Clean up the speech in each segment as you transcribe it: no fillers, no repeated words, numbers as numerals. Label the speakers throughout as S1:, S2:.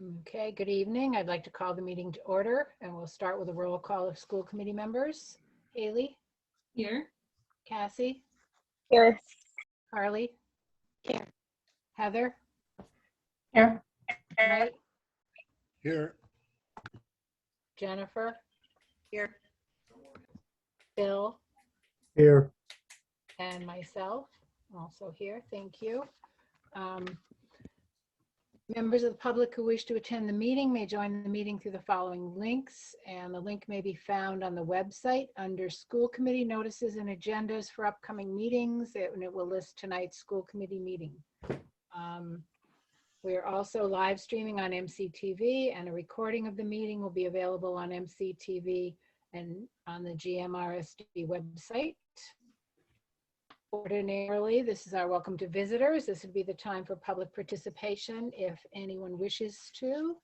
S1: Okay, good evening. I'd like to call the meeting to order, and we'll start with a roll call of school committee members. Haley?
S2: Here.
S1: Cassie?
S3: Here.
S1: Carly?
S3: Here.
S1: Heather?
S3: Here.
S1: Mike?
S4: Here.
S1: Jennifer? Here. Bill?
S4: Here.
S1: And myself, also here. Thank you. Members of the public who wish to attend the meeting may join the meeting through the following links, and the link may be found on the website under school committee notices and agendas for upcoming meetings, and it will list tonight's school committee meeting. We are also live streaming on MCTV, and a recording of the meeting will be available on MCTV and on the GMRSD website. Ordinarily, this is our welcome to visitors. This would be the time for public participation if anyone wishes to.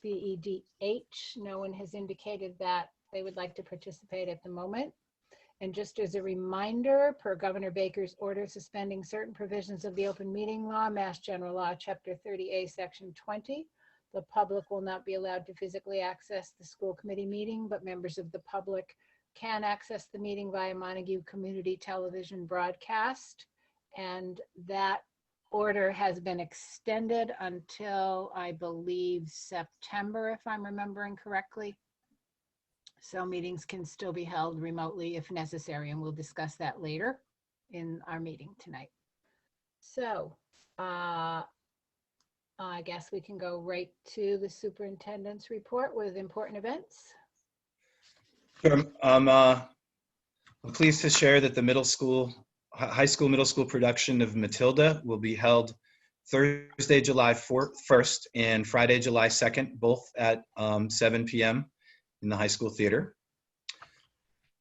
S1: BEDH, no one has indicated that they would like to participate at the moment. And just as a reminder, per Governor Baker's order suspending certain provisions of the open meeting law, Mass General Law, Chapter 30A, Section 20, the public will not be allowed to physically access the school committee meeting, but members of the public can access the meeting via Montague Community Television broadcast, and that order has been extended until, I believe, September, if I'm remembering correctly. So meetings can still be held remotely if necessary, and we'll discuss that later in our meeting tonight. So I guess we can go right to the superintendent's report with important events.
S5: Sure. I'm pleased to share that the high school, middle school production of Matilda will be held Thursday, July 1st and Friday, July 2nd, both at 7 p.m. in the high school theater.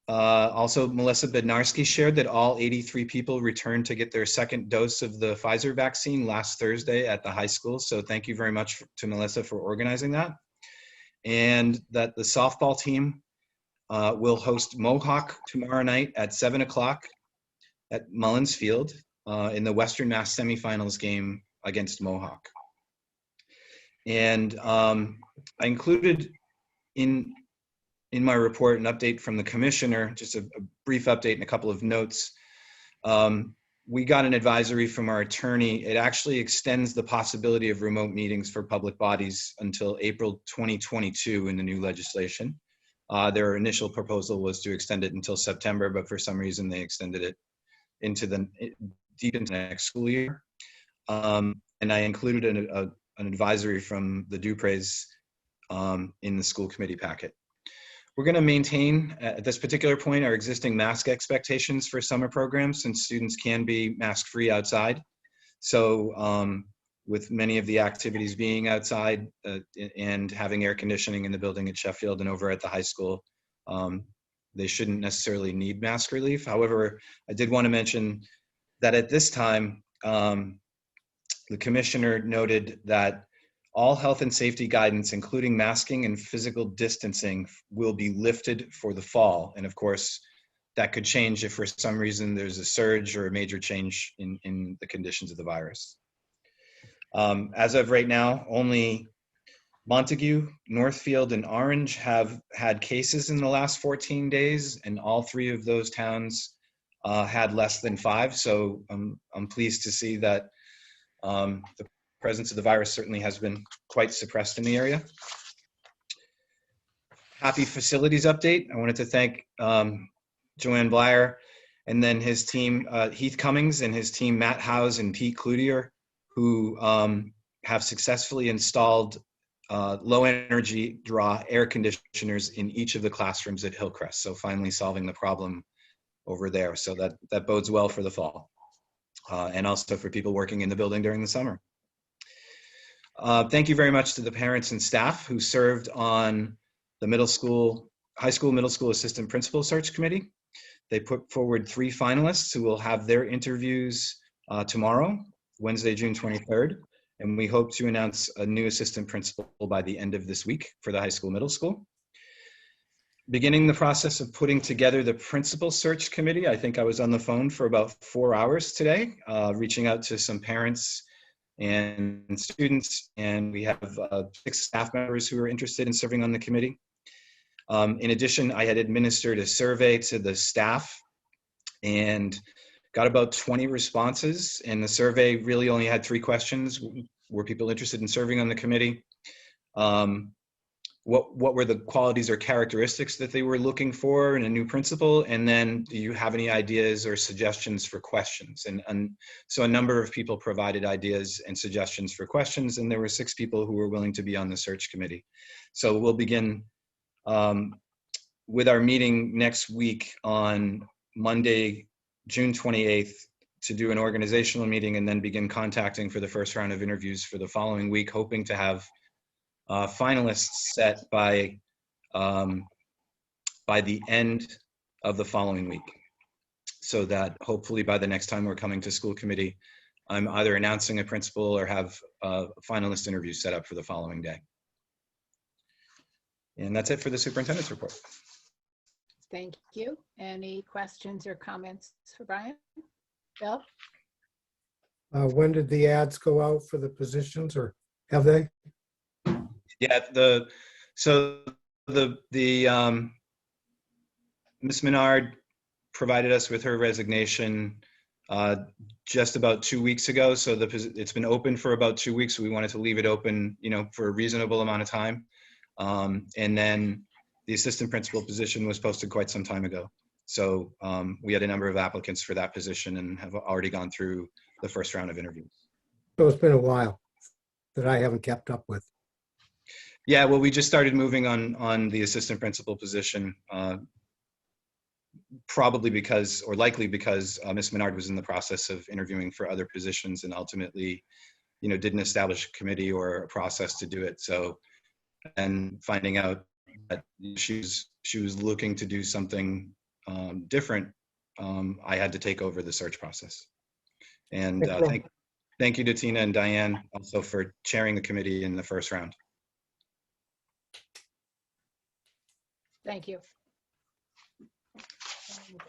S5: Also, Melissa Bednarski shared that all 83 people returned to get their second dose of the Pfizer vaccine last Thursday at the high school. So thank you very much to Melissa for organizing that. And that the softball team will host Mohawk tomorrow night at 7 o'clock at Mullins Field in the Western Mass semifinals game against Mohawk. And I included in my report an update from the commissioner, just a brief update and a couple of notes. We got an advisory from our attorney. It actually extends the possibility of remote meetings for public bodies until April 2022 in the new legislation. Their initial proposal was to extend it until September, but for some reason they extended it deep into the next school year. And I included an advisory from the Dupreys in the school committee packet. We're going to maintain, at this particular point, our existing mask expectations for summer programs, since students can be mask-free outside. So with many of the activities being outside and having air conditioning in the building at Sheffield and over at the high school, they shouldn't necessarily need mask relief. However, I did want to mention that at this time, the commissioner noted that all health and safety guidance, including masking and physical distancing, will be lifted for the fall. And of course, that could change if for some reason there's a surge or a major change in the conditions of the virus. As of right now, only Montague, Northfield, and Orange have had cases in the last 14 days, and all three of those towns had less than 5. So I'm pleased to see that the presence of the virus certainly has been quite suppressed in the area. Happy facilities update. I wanted to thank Joanne Blyer and then his team, Heath Cummings and his team, Matt Howes and Pete Cloutier, who have successfully installed low energy draw air conditioners in each of the classrooms at Hillcrest. So finally solving the problem over there. So that bodes well for the fall and also for people working in the building during the summer. Thank you very much to the parents and staff who served on the high school, middle school assistant principal search committee. They put forward 3 finalists who will have their interviews tomorrow, Wednesday, June 23rd. And we hope to announce a new assistant principal by the end of this week for the high school, middle school. Beginning the process of putting together the principal search committee. I think I was on the phone for about 4 hours today, reaching out to some parents and students, and we have 6 staff members who are interested in serving on the committee. In addition, I had administered a survey to the staff and got about 20 responses, and the survey really only had 3 questions. Were people interested in serving on the committee? What were the qualities or characteristics that they were looking for in a new principal? And then, do you have any ideas or suggestions for questions? And so a number of people provided ideas and suggestions for questions, and there were 6 people who were willing to be on the search committee. So we'll begin with our meeting next week on Monday, June 28th, to do an organizational meeting and then begin contacting for the first round of interviews for the following week, hoping to have finalists set by the end of the following week, so that hopefully by the next time we're coming to school committee, I'm either announcing a principal or have finalist interviews set up for the following day. And that's it for the superintendent's report.
S1: Thank you. Any questions or comments for Brian? Bill?
S4: When did the ads go out for the positions, or have they?
S5: Yeah, Ms. Menard provided us with her resignation just about 2 weeks ago. So it's been open for about 2 weeks. We wanted to leave it open, for a reasonable amount of time. And then the assistant principal position was posted quite some time ago. So we had a number of applicants for that position and have already gone through the first round of interviews.
S4: So it's been a while that I haven't kept up with.
S5: Yeah, well, we just started moving on the assistant principal position, probably because, or likely because Ms. Menard was in the process of interviewing for other positions and ultimately, didn't establish a committee or a process to do it. So, and finding out that she was looking to do something different, I had to take over the search process. And thank you to Tina and Diane also for chairing the committee in the first round.
S1: Thank you.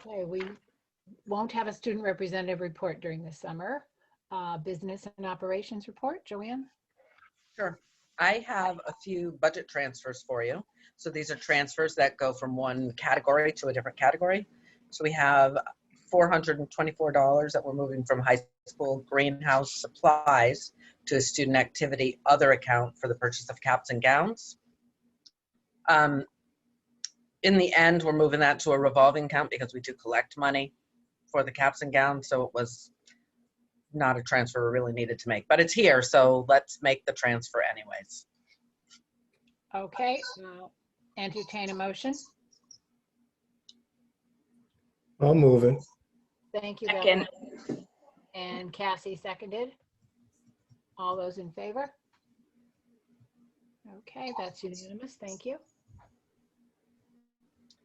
S1: Okay, we won't have a student representative report during the summer. Business and operations report, Joanne?
S2: Sure. I have a few budget transfers for you. So these are transfers that go from one category to a different category. So we have $424 that we're moving from high school greenhouse supplies to a student activity other account for the purchase of caps and gowns. In the end, we're moving that to a revolving account because we do collect money for the caps and gowns. So it was not a transfer we really needed to make, but it's here. So let's make the transfer anyways.
S1: Okay, entertain a motion.
S4: I'll move it.
S1: Thank you, Bill.
S3: Second.
S1: And Cassie seconded. All those in favor? Okay, that's unanimous. Thank you.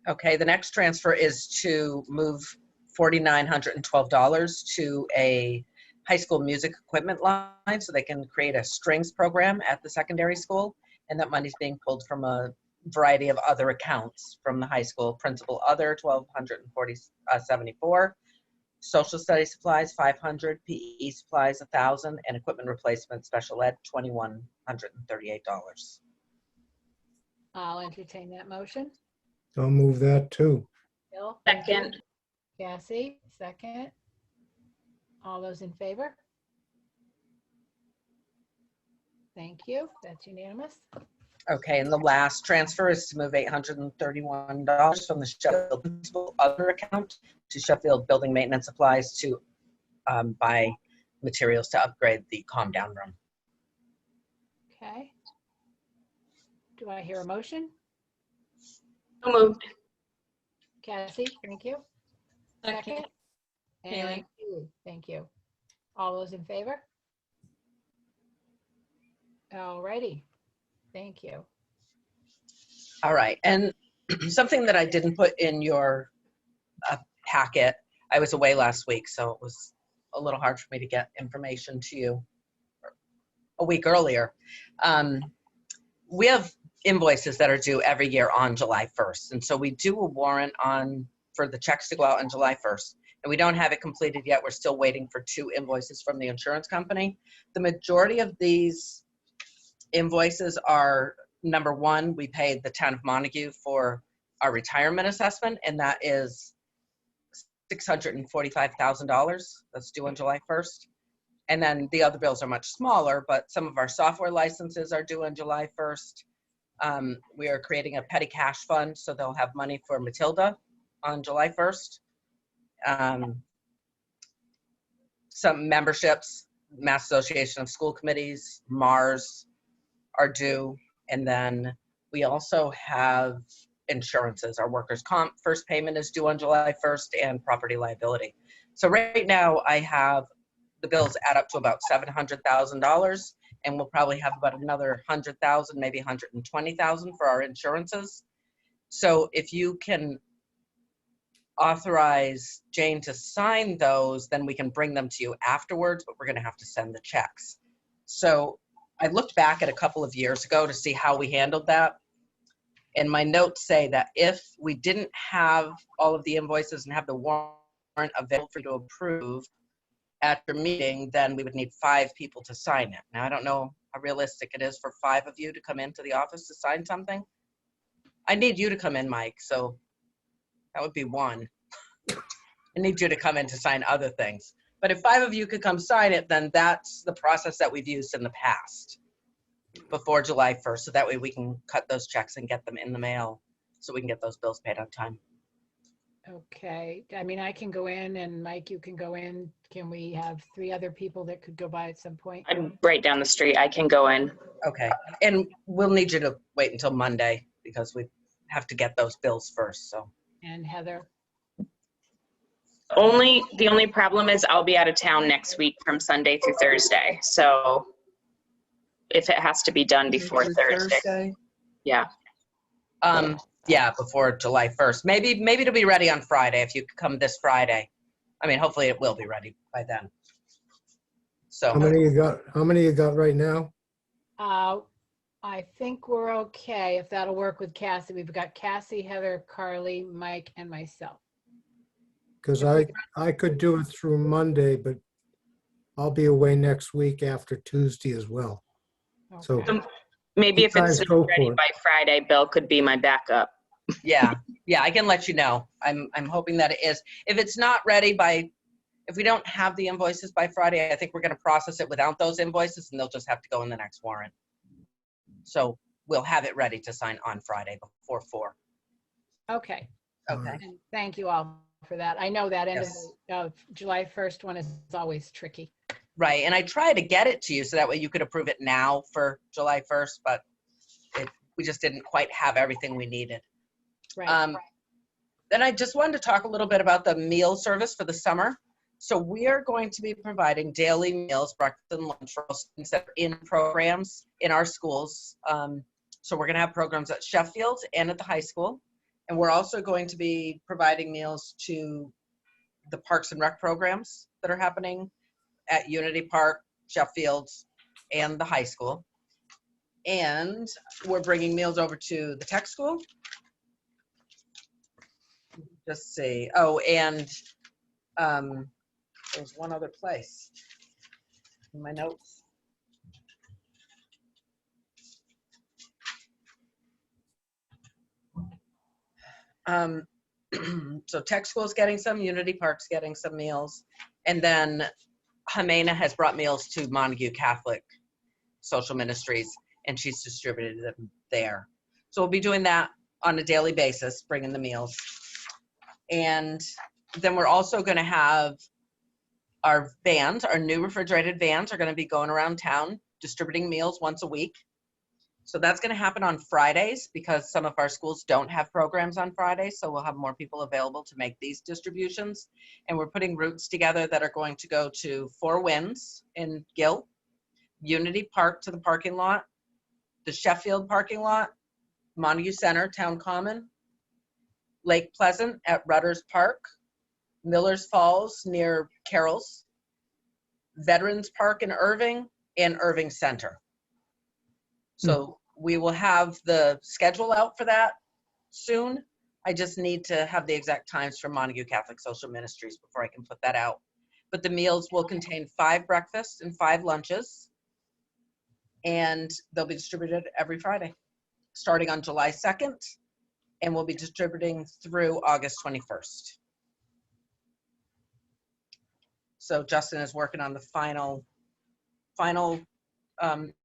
S2: Okay, the next transfer is to move $4,912 to a high school music equipment line so they can create a strings program at the secondary school. And that money's being pulled from a variety of other accounts from the high school. Principal other, $1,274. Social studies supplies, $500. PE supplies, $1,000. And equipment replacement special ed, $2,138.
S1: I'll entertain that motion.
S4: I'll move that too.
S1: Bill? Thank you.
S3: Second.
S1: Cassie, second. All those in favor? Thank you. That's unanimous.
S2: Okay, and the last transfer is to move $831 from the Sheffield Principal Other account to Sheffield Building Maintenance Supplies to buy materials to upgrade the calm down room.
S1: Okay. Do I hear a motion?
S3: So moved.
S1: Cassie, thank you. Second. And Julie, thank you. All those in favor? All righty. Thank you.
S2: All right, and something that I didn't put in your packet, I was away last week, so it was a little hard for me to get information to you a week earlier. We have invoices that are due every year on July 1st. And so we do a warrant on for the checks to go out on July 1st. And we don't have it completed yet. We're still waiting for 2 invoices from the insurance company. The majority of these invoices are, number one, we paid the town of Montague for our retirement assessment, and that is $645,000. That's due on July 1st. And then the other bills are much smaller, but some of our software licenses are due on July 1st. We are creating a petty cash fund, so they'll have money for Matilda on July 1st. Some memberships, Mass Association of School Committees, MARS, are due. And then we also have insurances. Our workers' comp first payment is due on July 1st, and property liability. So right now I have the bills add up to about $700,000, and we'll probably have about another 100,000, maybe 120,000 for our insurances. So if you can authorize Jane to sign those, then we can bring them to you afterwards, but we're going to have to send the checks. So I looked back at a couple of years ago to see how we handled that. And my notes say that if we didn't have all of the invoices and have the warrant available for you to approve at your meeting, then we would need 5 people to sign it. Now, I don't know how realistic it is for 5 of you to come into the office to sign something. I need you to come in, Mike, so that would be 1. I need you to come in to sign other things. But if 5 of you could come sign it, then that's the process that we've used in the past before July 1st. So that way we can cut those checks and get them in the mail so we can get those bills paid on time.
S1: Okay, I mean, I can go in, and Mike, you can go in. Can we have 3 other people that could go by at some point?
S3: I'm right down the street. I can go in.
S2: Okay. And we'll need you to wait until Monday because we have to get those bills first. So.
S1: And Heather?
S3: The only problem is I'll be out of town next week from Sunday through Thursday. So if it has to be done before Thursday. Yeah.
S2: Yeah, before July 1st. Maybe it'll be ready on Friday if you could come this Friday. I mean, hopefully it will be ready by then. So
S4: How many you got right now?
S1: I think we're okay, if that'll work with Cassie. We've got Cassie, Heather, Carly, Mike, and myself.
S4: Because I could do it through Monday, but I'll be away next week after Tuesday as well. So
S1: Okay.
S3: Maybe
S4: You
S3: if it's
S4: guys go
S3: not ready
S4: for it.
S3: by Friday, Bill could be my backup.
S2: yeah, I can let you know. I'm hoping that it is. If it's not ready if we don't have the invoices by Friday, I think we're going to process it without those invoices, and they'll just have to go in the next warrant. So we'll have it ready to sign on Friday before 4.
S1: Okay,
S2: Okay.
S1: and thank you all for that. I know that end
S2: Yes.
S1: of July 1st one is always tricky.
S2: Right. And I try to get it to you so that way you could approve it now for July 1st, but we just didn't quite have everything we needed.
S1: Right.
S2: Then I just wanted to talk a little bit about the meal service for the summer. So we are going to be providing daily meals, breakfast and lunch for all students that are in programs in our schools. So we're going to have programs at Sheffield and at the high school. And we're also going to be providing meals to the Parks and Rec programs that are happening at Unity Park, Sheffield, and the high school. And we're bringing meals over to the tech school. Just see. Oh, and there's one other place in my notes. So tech school's getting some, Unity Park's getting some meals, and then Jimena has brought meals to Montague Catholic Social Ministries, and she's distributed them there. So we'll be doing that on a daily basis, bringing the meals. And then we're also going to have our vans, our new refrigerated vans are going to be going around town distributing meals once a week. So that's going to happen on Fridays because some of our schools don't have programs on Fridays. So we'll have more people available to make these distributions. And we're putting routes together that are going to go to Four Winds in Gill, Unity Park to the parking lot, the Sheffield parking lot, Montague Center, Town Common, Lake Pleasant at Rudders Park, Miller's Falls near Carroll's, Veterans Park in Irving, and Irving Center. So we will have the schedule out for that soon, I just need to have the exact times from Montague Catholic Social Ministries before I can put that out. But the meals will contain 5 breakfasts and 5 lunches, and they'll be distributed every Friday, starting on July 2nd, and we'll be distributing through August 21st. So Justin is working on the final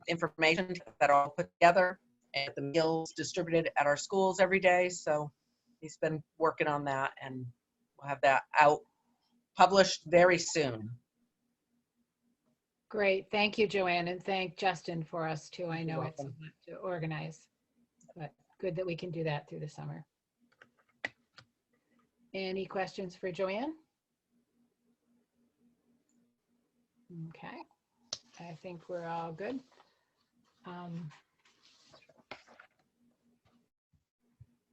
S2: information that all put together, and the meals distributed at our schools every day. So he's been working on that, and we'll have that out published very soon.
S1: Great. Thank you, Joanne, and thank Justin for us too. I
S2: You're
S1: know it's a
S2: welcome.
S1: lot to organize, but good that we can do that through the summer. Any questions for Joanne? Okay, I think we're all good.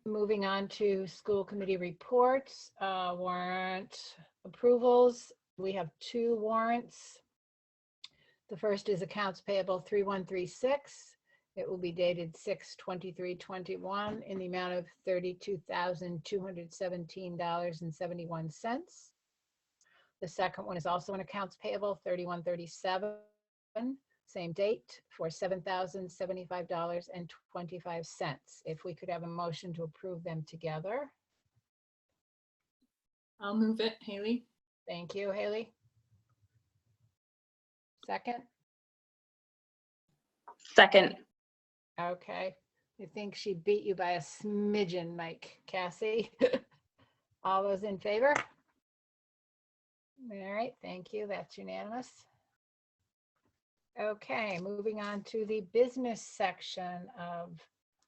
S1: Moving on to school committee reports, warrant approvals. We have 2 warrants. The first is accounts payable 3136. It will be dated 6/23/21 in the amount of $32,217.71. The second one is also an accounts payable 3137, same date, for $7,075.25. If we could have a motion to approve them together.
S6: I'll move it, Haley.
S1: Thank you, Haley. Second?
S3: Second.
S1: Okay. I think she beat you by a smidgen, Mike. Cassie? All those in favor? All right, thank you. That's unanimous. Okay, moving on to the business section of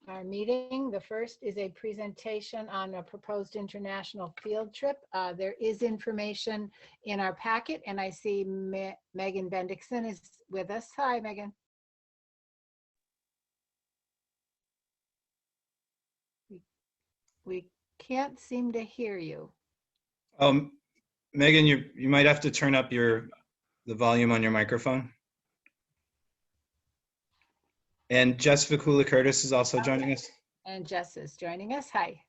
S1: our meeting. The first is a presentation on a proposed international field trip. There is information in our packet, and I see Megan Bendixson is with us. Hi, Megan. We can't seem to hear you.
S5: Megan, you might have to turn up the volume on your microphone. And Jess Vicula Curtis is also joining us.
S1: And Jess is joining us. Hi.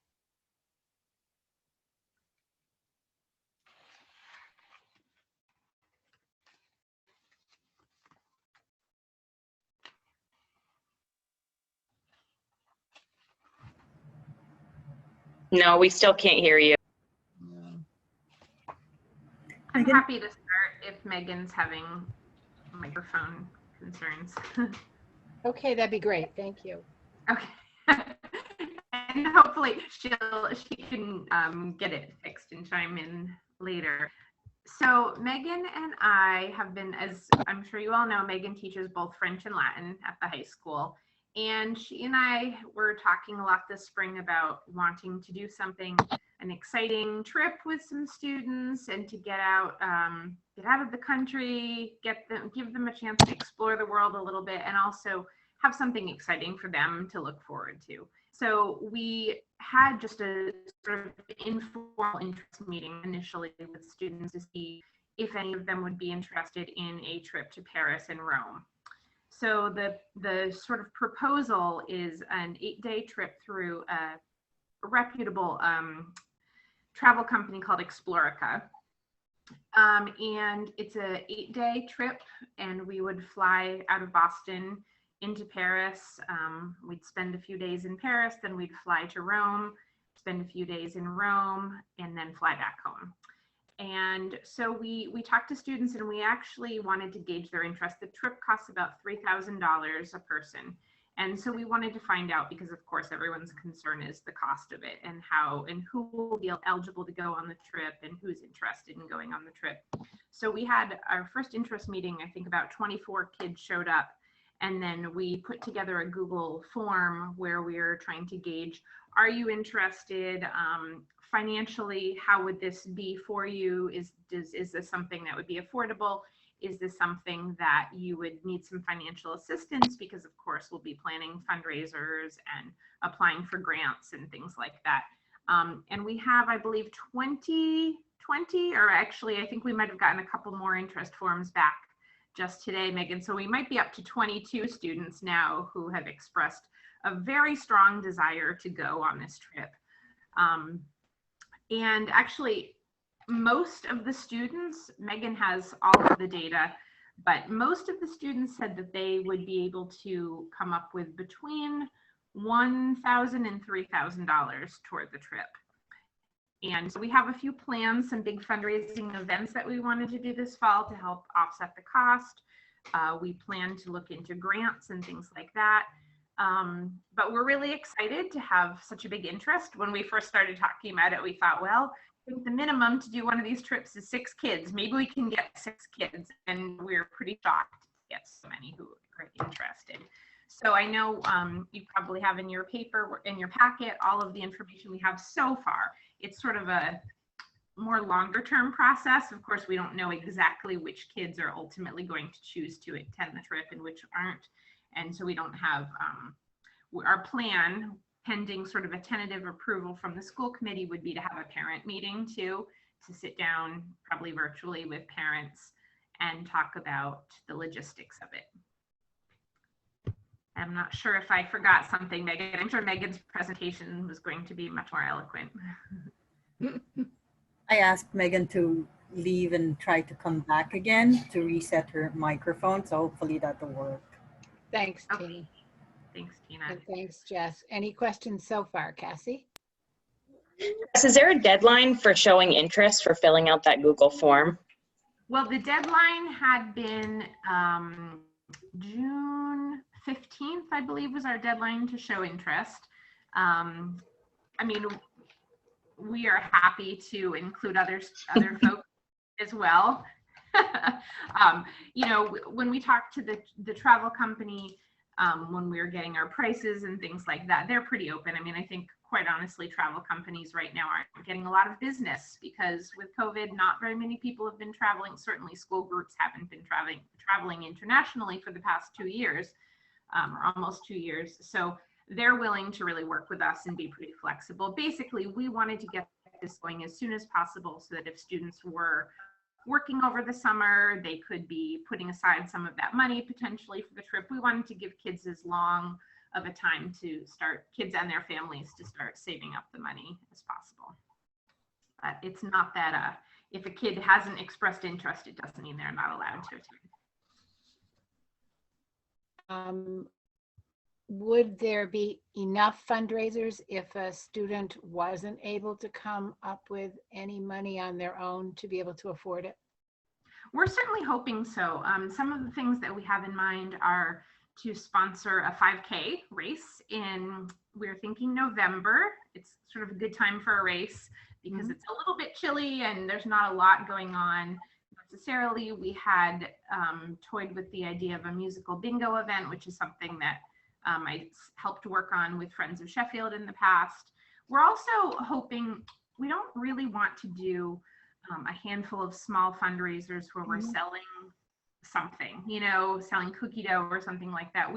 S3: No, we still can't hear you.
S6: I'm happy to start if Megan's having microphone concerns.
S1: Okay, that'd be great. Thank you.
S6: Okay. And hopefully she can get it fixed and chime in later. So Megan and I have been, as I'm sure you all know, Megan teaches both French and Latin at the high school. And she and I were talking a lot this spring about wanting to do an exciting trip with some students and to get out of the country, give them a chance to explore the world a little bit, and also have something exciting for them to look forward to. So we had just a sort of informal interest meeting initially with students to see if any of them would be interested in a trip to Paris and Rome. So the sort of proposal is an 8-day trip through a reputable travel company called Explorica. And it's a 8-day trip, and we would fly out of Boston into Paris. We'd spend a few days in Paris, then we'd fly to Rome, spend a few days in Rome, and then fly back home. And so we talked to students, and we actually wanted to gauge their interest. The trip costs about $3,000 a person. And so we wanted to find out, because of course everyone's concern is the cost of it and who will be eligible to go on the trip and who's interested in going on the trip. So we had our first interest meeting, I think about 24 kids showed up. And then we put together a Google form where we were trying to gauge, are you interested? Financially, how would this be for you? Is this something that would be affordable? Is this something that you would need some financial assistance? Because of course we'll be planning fundraisers and applying for grants and things like that. And we have, I believe, 20, or actually I think we might have gotten a couple more interest forms back just today, Megan. So we might be up to 22 students now who have expressed a very strong desire to go on this trip. And actually, most of the students, Megan has all of the data, but most of the students said that they would be able to come up with between $1,000 and $3,000 toward the trip. And so we have a few plans, some big fundraising events that we wanted to do this fall to help offset the cost. We plan to look into grants and things like that. But we're really excited to have such a big interest. When we first started talking about it, we thought, well, I think the minimum to do one of these trips is 6 kids. Maybe we can get 6 kids. And we're pretty shocked to get so many who are interested. So I know you probably have in your paper, in your packet, all of the information we have so far. It's sort of a more longer term process. Of course, we don't know exactly which kids are ultimately going to choose to attend the trip and which aren't. And so we don't have our plan, pending sort of a tentative approval from the school committee, would be to have a parent meeting too, to sit down probably virtually with parents and talk about the logistics of it. I'm not sure if I forgot something, Megan. I'm sure Megan's presentation was going to be much more eloquent.
S7: I asked Megan to leave and try to come back again to reset her microphone, so hopefully that'll work.
S1: Thanks,
S6: Okay.
S1: Tina.
S6: Thanks, Tina.
S1: And thanks, Jess. Any questions so far, Cassie?
S3: Jess, is there a deadline for showing interest for filling out that Google form?
S6: Well, the deadline had been June 15th, I believe, was our deadline to show interest. I mean, we are happy to include other folks as well. You know, when we talk to the travel company, when we were getting our prices and things like that, they're pretty open. I mean, I think quite honestly, travel companies right now aren't getting a lot of business because with COVID, not very many people have been traveling. Certainly school groups haven't been traveling internationally for the past 2 years, or almost 2 years. So they're willing to really work with us and be pretty flexible. Basically, we wanted to get this going as soon as possible so that if students were working over the summer, they could be putting aside some of that money potentially for the trip. We wanted to give kids as long of a time to start, kids and their families to start saving up the money as possible. But it's not that if a kid hasn't expressed interest, it doesn't mean they're not allowed to attend.
S1: Would there be enough fundraisers if a student wasn't able to come up with any money on their own to be able to afford it?
S6: We're certainly hoping so. Some of the things that we have in mind are to sponsor a 5K race we're thinking November. It's sort of a good time for a race because it's a little bit chilly and there's not a lot going on necessarily. We had toyed with the idea of a musical bingo event, which is something that I helped work on with Friends of Sheffield in the past. We're also hoping, we don't really want to do a handful of small fundraisers where we're selling something, you know, selling cookie dough or something like that.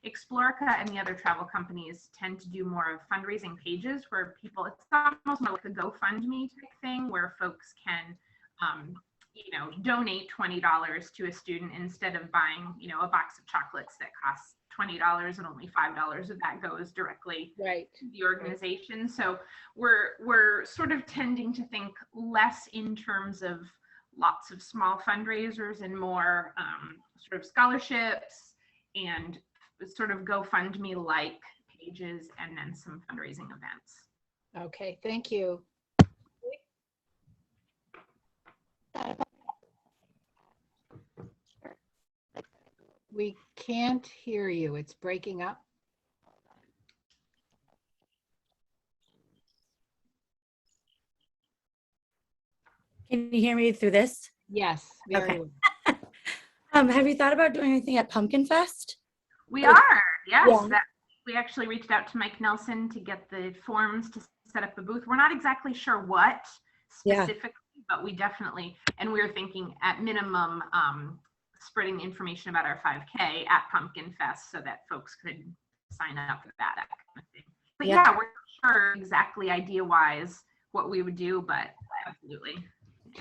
S6: Explorica and the other travel companies tend to do more of fundraising pages where people, it's almost more like a GoFundMe type thing where folks can, you know, donate $20 to a student instead of buying, you know, a box of chocolates that costs $20 and only $5 of that goes directly to the organization. So we're sort of tending to think less in terms of lots of small fundraisers and more sort of scholarships and sort of GoFundMe-like pages and then some fundraising events.
S1: Okay, thank you. We can't hear you. It's breaking up.
S8: Can you hear me through this?
S1: Yes, very
S8: Okay.
S1: well.
S8: Have you thought about doing anything at Pumpkin Fest?
S6: We are, yes.
S8: Yeah.
S6: We actually reached out to Mike Nelson to get the forms to set up a booth. We're not exactly sure what specifically, but we definitely, and we were thinking at minimum, spreading information about our 5K at Pumpkin Fest so that folks could sign up for that kind of thing. But yeah, we're not sure exactly idea-wise what we would do, but absolutely.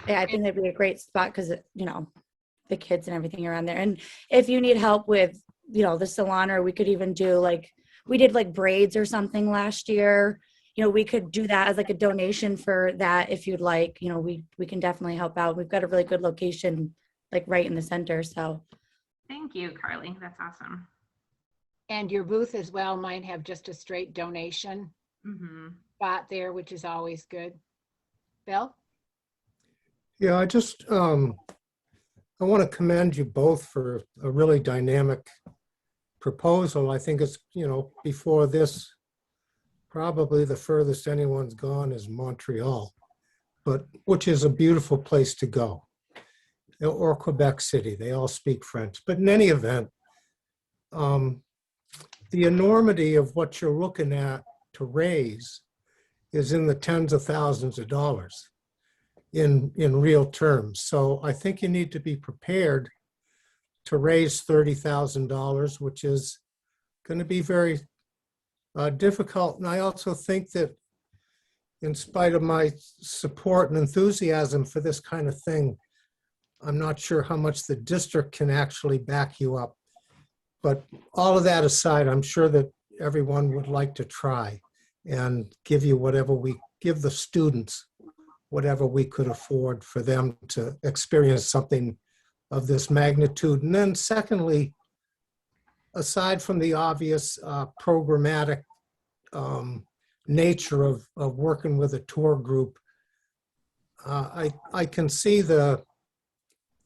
S8: Yeah, I think that'd be a great spot because, you know, the kids and everything around there. And if you need help with, you know, the salon, or we could even do like, we did like braids or something last year, we could do that as like a donation for that if you'd like. We can definitely help out. We've got a really good location, like right in the center. So
S6: Thank you, Carly. That's awesome.
S1: And your booth as well might have just a straight donation spot there, which is always good. Bill?
S4: Yeah, I just, I want to commend you both for a really dynamic proposal. I think it's, before this, probably the furthest anyone's gone is Montreal, but which is a beautiful place to go. Or Quebec City, they all speak French. But in any event, the enormity of what you're looking at to raise is in the tens of thousands of dollars in real terms. So I think you need to be prepared to raise $30,000, which is going to be very difficult. And I also think that in spite of my support and enthusiasm for this kind of thing, I'm not sure how much the district can actually back you up. But all of that aside, I'm sure that everyone would like to try and give you whatever we give the students, whatever we could afford for them to experience something of this magnitude. And then secondly, aside from the obvious programmatic nature of working with a tour group, I can see the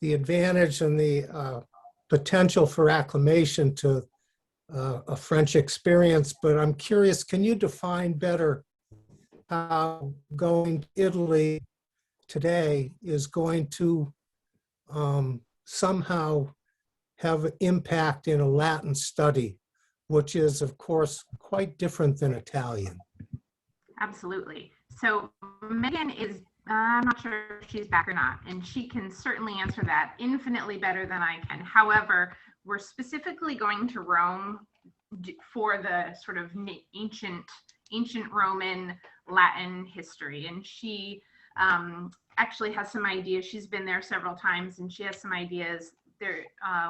S4: advantage and the potential for acclimation to a French experience, but I'm curious, can you define better how going to Italy today is going to somehow have an impact in a Latin study, which is, of course, quite different than Italian?
S6: Absolutely. So Megan is, I'm not sure if she's back or not, and she can certainly answer that infinitely better than I can. However, we're specifically going to Rome for the sort of ancient Roman Latin history. And she actually has some ideas. She's been there several times and she has some ideas.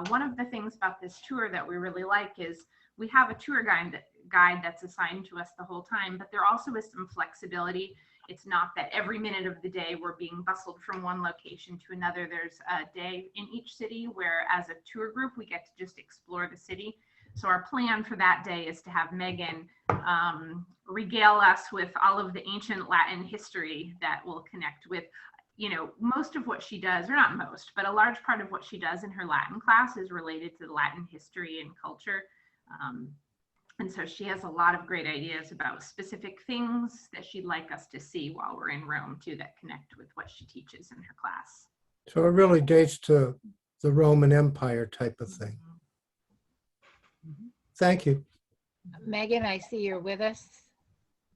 S6: One of the things about this tour that we really like is we have a tour guide that's assigned to us the whole time, but there also is some flexibility. It's not that every minute of the day we're being bustled from one location to another. There's a day in each city where as a tour group, we get to just explore the city. So our plan for that day is to have Megan regale us with all of the ancient Latin history that will connect with, most of what she does, or not most, but a large part of what she does in her Latin class is related to Latin history and culture. And so she has a lot of great ideas about specific things that she'd like us to see while we're in Rome too, that connect with what she teaches in her class.
S4: So it really dates to the Roman Empire type of thing. Thank you.
S1: Megan, I see you're with us.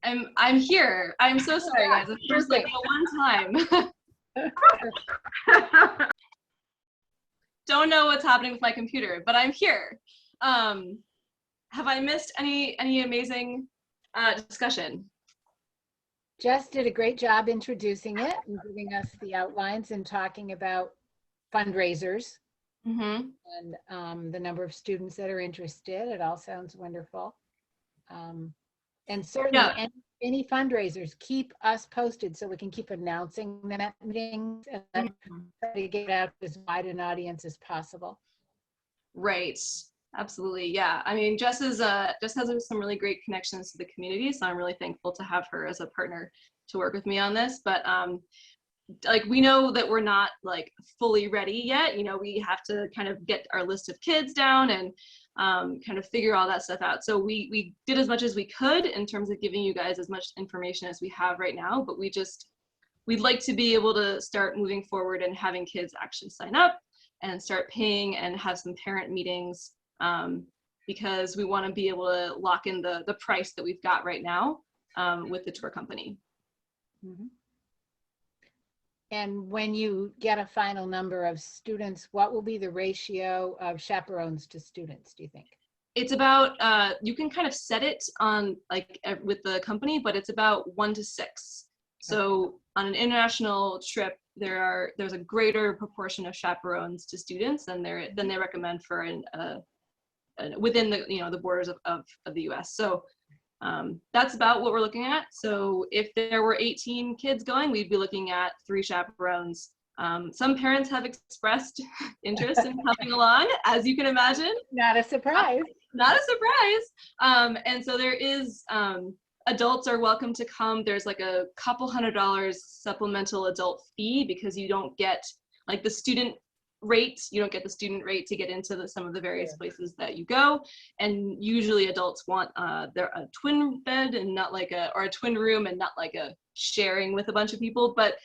S9: I'm here. I'm so sorry, guys. It's just like the one time. Don't know what's happening with my computer, but I'm here. Have I missed any amazing discussion?
S1: Jess did a great job introducing it and giving us the outlines and talking about fundraisers and the number of students that are interested. It all sounds wonderful. And certainly any fundraisers, keep us posted so we can keep announcing them at meetings and try to get out to as wide an audience as possible.
S9: Right. Absolutely. Yeah. I mean, Jess has some really great connections to the community. So I'm really thankful to have her as a partner to work with me on this. But like, we know that we're not like fully ready yet. We have to kind of get our list of kids down and kind of figure all that stuff out. So we did as much as we could in terms of giving you guys as much information as we have right now, but we'd like to be able to start moving forward and having kids actually sign up and start paying and have some parent meetings. Because we want to be able to lock in the price that we've got right now with the tour company.
S1: And when you get a final number of students, what will be the ratio of chaperones to students, do you think?
S9: It's about, you can kind of set it on like with the company, but it's about 1 to 6. So on an international trip, there's a greater proportion of chaperones to students than they recommend for within the the borders of the U.S. So That's about what we're looking at. So if there were 18 kids going, we'd be looking at 3 chaperones. Some parents have expressed interest in coming along, as you can imagine.
S1: Not a surprise.
S9: Not a surprise. And so there is, adults are welcome to come. There's like a couple $100 supplemental adult fee because you don't get like the student rate. You don't get the student rate to get into some of the various places that you go. And usually adults want a twin bed and not like or a twin room and not like a sharing with a bunch of people. But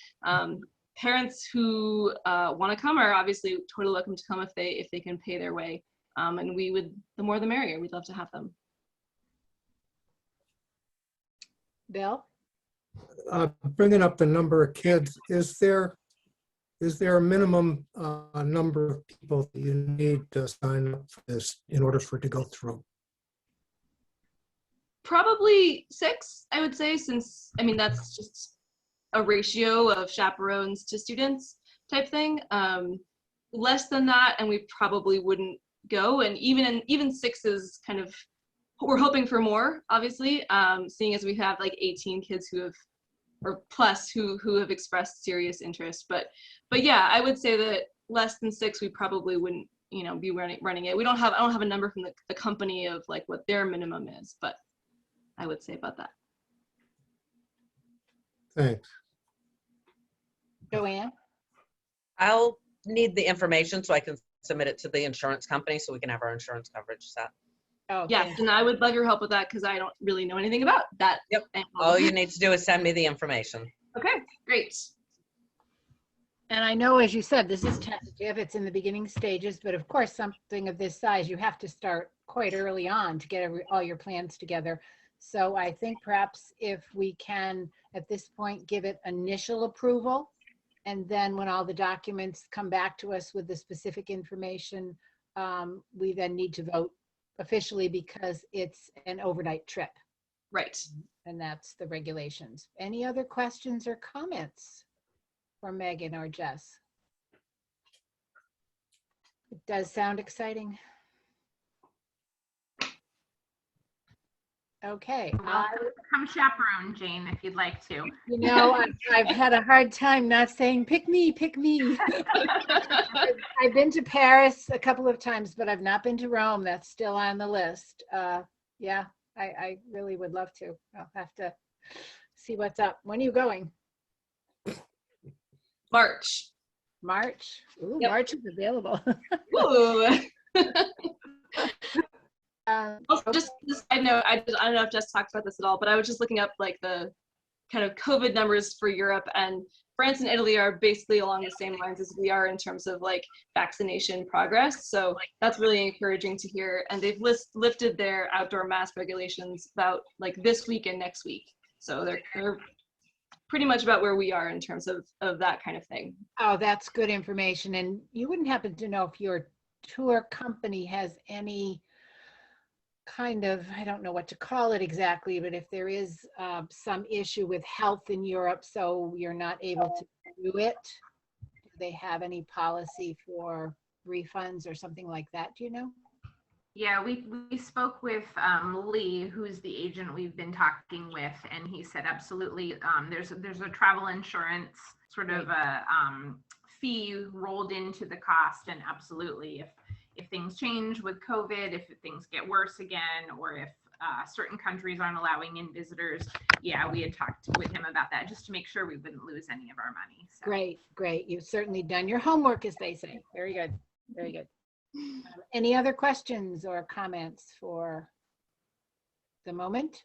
S9: parents who want to come are obviously totally welcome to come if they can pay their way. And we would, the more the merrier. We'd love to have them.
S1: Bill?
S4: Bringing up the number of kids, is there a minimum number of people that you need to sign up for this in order for it to go through?
S9: Probably 6, I would say, since, I mean, that's just a ratio of chaperones to students type thing. Less than that, and we probably wouldn't go. And even 6 is kind of, we're hoping for more, obviously, seeing as we have like 18 kids who have, or plus who have expressed serious interest. But yeah, I would say that less than 6, we probably wouldn't, be running it. I don't have a number from the company of like what their minimum is, but I would say about that.
S4: Thanks.
S1: Joanne?
S2: I'll need the information so I can submit it to the insurance company so we can have our insurance coverage set.
S1: Oh,
S9: Yes, and I would love your help with that because I don't really know anything about that.
S2: Yep. All you need to do is send me the information.
S9: Okay, great.
S1: And I know, as you said, this is tentative. It's in the beginning stages, but of course, something of this size, you have to start quite early on to get all your plans together. So I think perhaps if we can, at this point, give it initial approval, and then when all the documents come back to us with the specific information, we then need to vote officially because it's an overnight trip.
S9: Right.
S1: And that's the regulations. Any other questions or comments for Megan or Jess? It does sound exciting. Okay.
S6: Come chaperone, Jane, if you'd like to.
S1: I've had a hard time not saying, pick me, pick me. I've been to Paris a couple of times, but I've not been to Rome. That's still on the list. Yeah, I really would love to. I'll have to see what's up. When are you going?
S9: March.
S1: March? Ooh,
S9: Yep.
S1: March is available.
S9: Ooh. Also,
S1: Okay.
S9: just I know I don't know if Jess talked about this at all, but I was just looking up like the kind of COVID numbers for Europe, and France and Italy are basically along the same lines as we are in terms of like vaccination progress. So that's really encouraging to hear. And they've lifted their outdoor mask regulations about like this week and next week. So they're pretty much about where we are in terms of that kind of thing.
S1: Oh, that's good information. And you wouldn't happen to know if your tour company has any kind of, I don't know what to call it exactly, but if there is some issue with health in Europe, so you're not able to do it, do they have any policy for refunds or something like that? Do you know?
S6: Yeah, we spoke with Lee, who's the agent we've been talking with, and he said absolutely. There's a travel insurance sort of a fee rolled into the cost, and absolutely, if things change with COVID, if things get worse again, or if certain countries aren't allowing in visitors, yeah, we had talked with him about that just to make sure we wouldn't lose any of our money. So.
S1: Great. You've certainly done your homework, as they say. Very good. Very good. Any other questions or comments for the moment?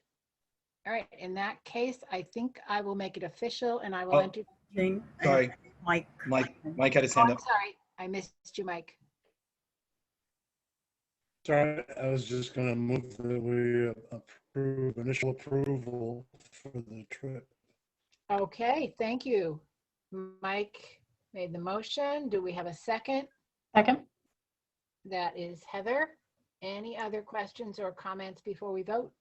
S1: All right. In that case, I think I will make it official, and I will enter.
S7: Jane,
S5: Sorry,
S7: Mike.
S5: Mike had his
S1: Oh,
S5: hand
S1: I'm
S5: up.
S1: sorry. I missed you, Mike.
S10: Sorry, I was just going to move that we approve initial approval for the trip.
S1: Okay, thank you. Mike made the motion. Do we have a second?
S8: Second.
S1: That is Heather. Any other questions or comments before we vote?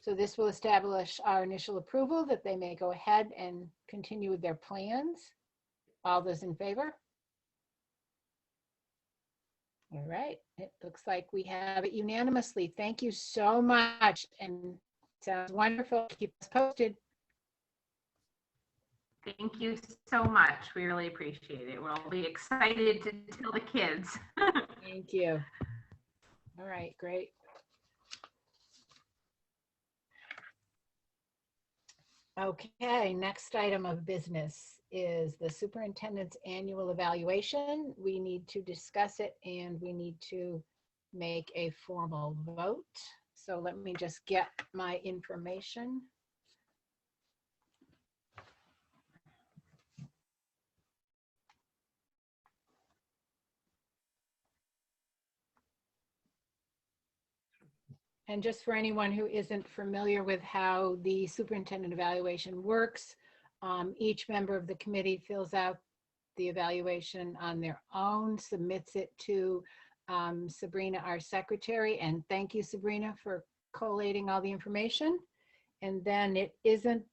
S1: So this will establish our initial approval that they may go ahead and continue with their plans. All those in favor? All right, it looks like we have it unanimously. Thank you so much, and sounds wonderful. Keep us posted.
S6: Thank you so much. We really appreciate it. We'll be excited to tell the kids.
S1: Thank you. All right, great. Okay, next item of business is the superintendent's annual evaluation. We need to discuss it and we need to make a formal vote. So let me just get my information. And just for anyone who isn't familiar with how the superintendent evaluation works, each member of the committee fills out the evaluation on their own, submits it to Sabrina, our secretary, and thank you, Sabrina, for collating all the information. And then it isn't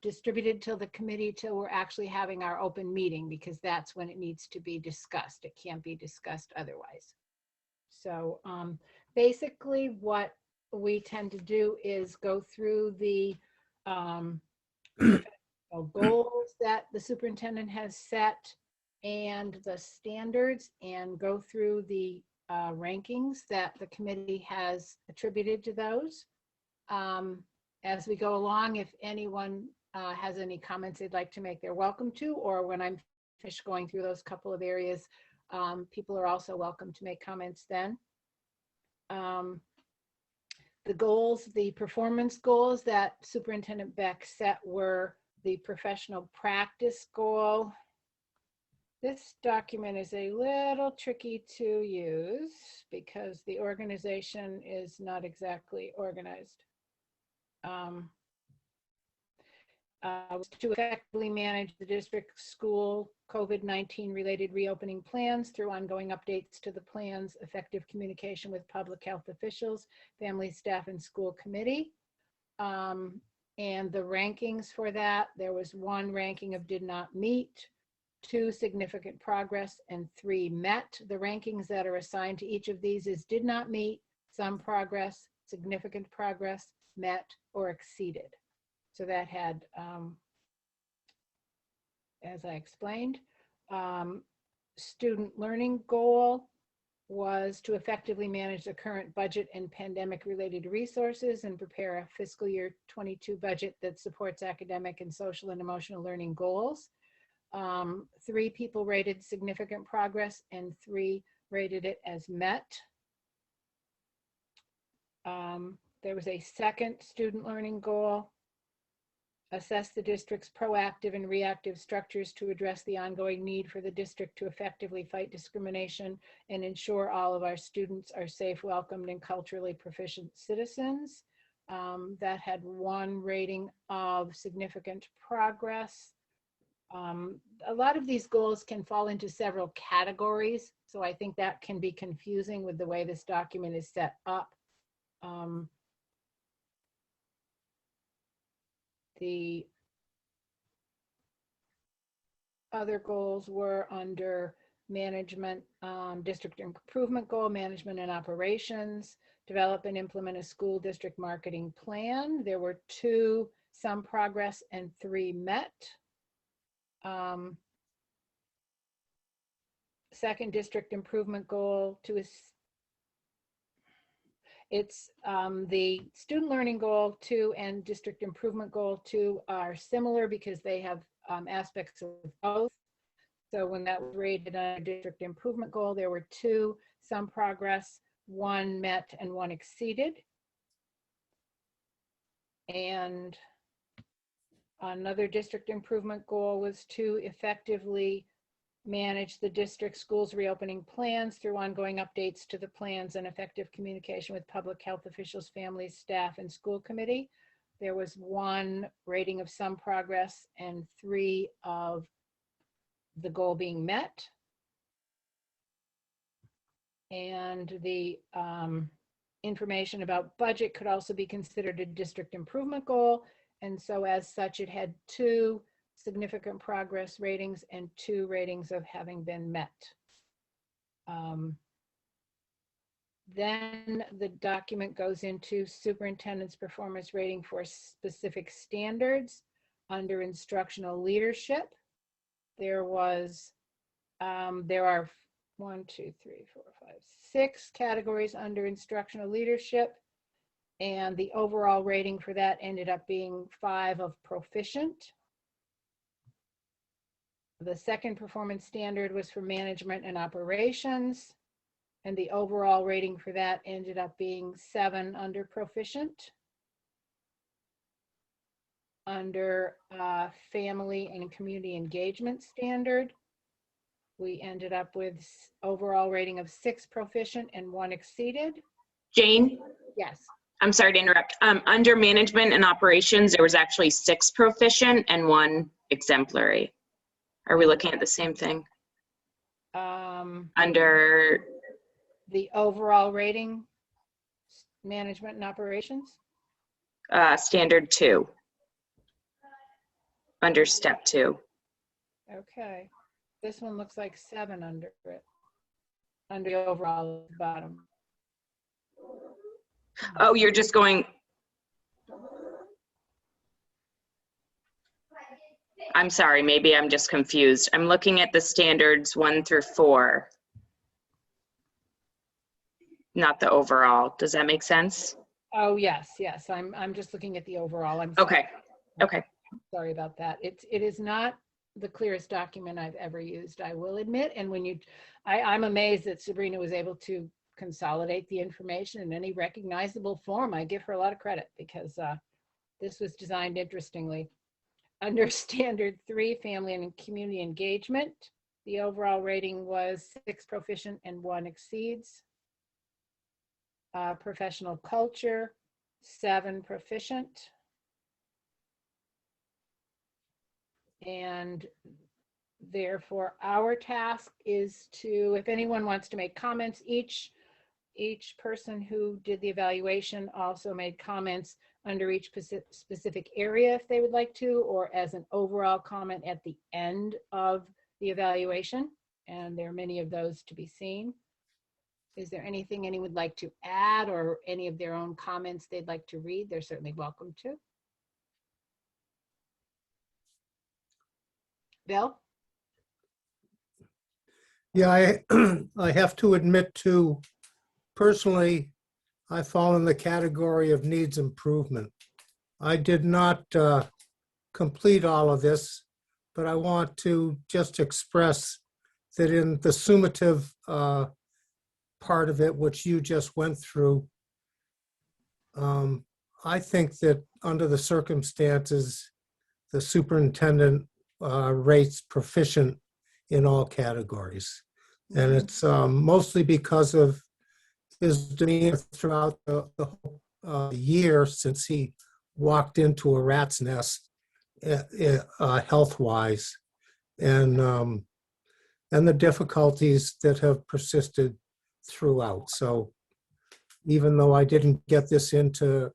S1: distributed to the committee till we're actually having our open meeting, because that's when it needs to be discussed. It can't be discussed otherwise. So basically what we tend to do is go through the goals that the superintendent has set and the standards, and go through the rankings that the committee has attributed to those. As we go along, if anyone has any comments they'd like to make, they're welcome to, or when I'm finished going through those couple of areas, people are also welcome to make comments then. The goals, the performance goals that Superintendent Beck set were the professional practice goal. This document is a little tricky to use because the organization is not exactly organized. To effectively manage the district school COVID-19 related reopening plans through ongoing updates to the plans, effective communication with public health officials, family, staff, and school committee. And the rankings for that, there was 1 ranking of did not meet, 2 significant progress, and 3 met. The rankings that are assigned to each of these is did not meet, some progress, significant progress, met, or exceeded. So that had, as I explained, student learning goal was to effectively manage the current budget and pandemic related resources and prepare a fiscal year 22 budget that supports academic and social and emotional learning goals. 3 people rated significant progress and 3 rated it as met. There was a second student learning goal. Assess the district's proactive and reactive structures to address the ongoing need for the district to effectively fight discrimination and ensure all of our students are safe, welcomed, and culturally proficient citizens. That had 1 rating of significant progress. A lot of these goals can fall into several categories, so I think that can be confusing with the way this document is set up. The other goals were under management, district improvement goal, management and operations, develop and implement a school district marketing plan. There were 2, some progress, and 3 met. Second district improvement goal it's the student learning goal 2 and district improvement goal 2 are similar because they have aspects of both. So when that was rated on a district improvement goal, there were 2, some progress, 1 met and 1 exceeded. And another district improvement goal was to effectively manage the district schools reopening plans through ongoing updates to the plans and effective communication with public health officials, families, staff, and school committee. There was 1 rating of some progress and 3 of the goal being met. And the information about budget could also be considered a district improvement goal. And so as such, it had 2 significant progress ratings and 2 ratings of having been met. Then the document goes into superintendent's performance rating for specific standards under instructional leadership. There are 6 categories under instructional leadership, and the overall rating for that ended up being 5 of proficient. The second performance standard was for management and operations, and the overall rating for that ended up being 7 under proficient. Under family and community engagement standard, we ended up with overall rating of 6 proficient and 1 exceeded.
S3: Jane,
S1: Yes.
S3: I'm sorry to interrupt. Under management and operations, there was actually 6 proficient and 1 exemplary. Are we looking at the same thing? Under
S1: The overall rating, management and operations.
S3: standard 2, under step 2.
S1: Okay. This one looks like 7 under it. Under the overall bottom.
S3: Oh, you're just going. I'm sorry, maybe I'm just confused. I'm looking at the standards 1 through 4. Not the overall. Does that make sense?
S1: Oh, yes. I'm just looking at the overall. I'm sorry.
S3: Okay.
S1: Sorry about that. It is not the clearest document I've ever used, I will admit. And when I'm amazed that Sabrina was able to consolidate the information in any recognizable form. I give her a lot of credit because this was designed interestingly. Under standard 3, family and community engagement, the overall rating was 6 proficient and 1 exceeds. Professional culture, 7 proficient. And therefore our task is to, if anyone wants to make comments, each person who did the evaluation also made comments under each specific area if they would like to, or as an overall comment at the end of the evaluation. And there are many of those to be seen. Is there anything anyone would like to add or any of their own comments they'd like to read? They're certainly welcome to. Bill?
S4: Yeah, I have to admit too, personally, I fall in the category of needs improvement. I did not complete all of this, but I want to just express that in the summative part of it, which you just went through, I think that under the circumstances, the superintendent rates proficient in all categories. And it's mostly because of his demeanor throughout the whole year since he walked into a rat's nest health-wise, and the difficulties that have persisted throughout. So even though I didn't get this into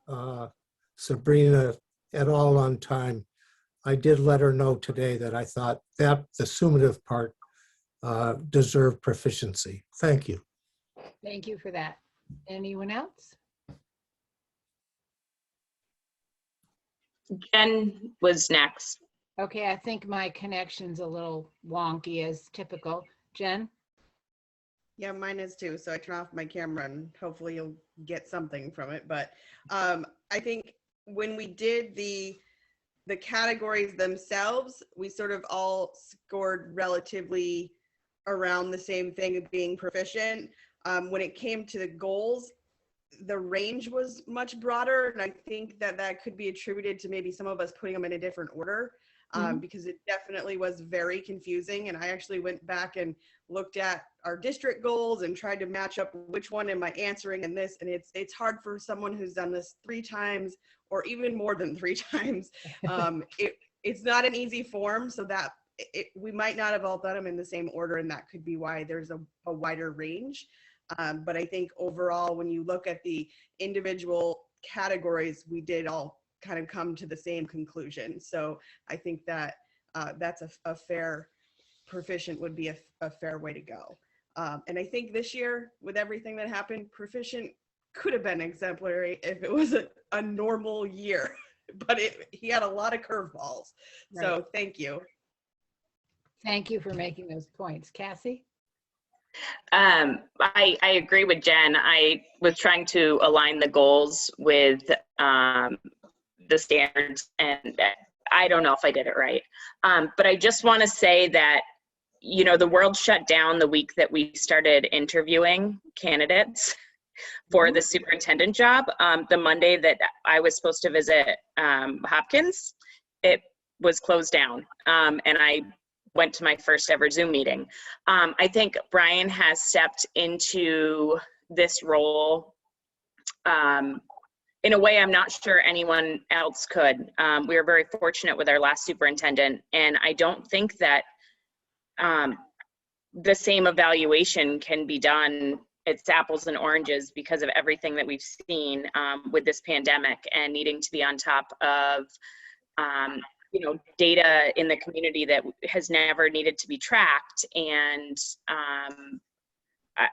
S4: Sabrina at all on time, I did let her know today that I thought that the summative part deserved proficiency. Thank you.
S1: Thank you for that. Anyone else?
S3: Jen was next.
S1: Okay, I think my connection's a little wonky as typical. Jen?
S11: Yeah, mine is too. So I turn off my camera and hopefully you'll get something from it. But I think when we did the categories themselves, we sort of all scored relatively around the same thing of being proficient. When it came to the goals, the range was much broader. And I think that could be attributed to maybe some of us putting them in a different order. Because it definitely was very confusing. And I actually went back and looked at our district goals and tried to match up which one am I answering in this. And it's hard for someone who's done this 3 times or even more than 3 times. It's not an easy form, so that we might not have all done them in the same order, and that could be why there's a wider range. But I think overall, when you look at the individual categories, we did all kind of come to the same conclusion. So I think that that's a fair, proficient would be a fair way to go. And I think this year, with everything that happened, Proficient could have been exemplary if it was a normal year, but he had a lot of curveballs.
S1: Right.
S11: So thank you.
S1: Thank you for making those points. Cassie?
S3: I agree with Jen. I was trying to align the goals with the standards, and I don't know if I did it right. But I just want to say that, you know, the world shut down the week that we started interviewing candidates for the superintendent job. The Monday that I was supposed to visit Hopkins, it was closed down, and I went to my first ever Zoom meeting. I think Brian has stepped into this role in a way I'm not sure anyone else could. We were very fortunate with our last superintendent, and I don't think that the same evaluation can be done. It's apples and oranges because of everything that we've seen with this pandemic and needing to be on top of you know, data in the community that has never needed to be tracked. And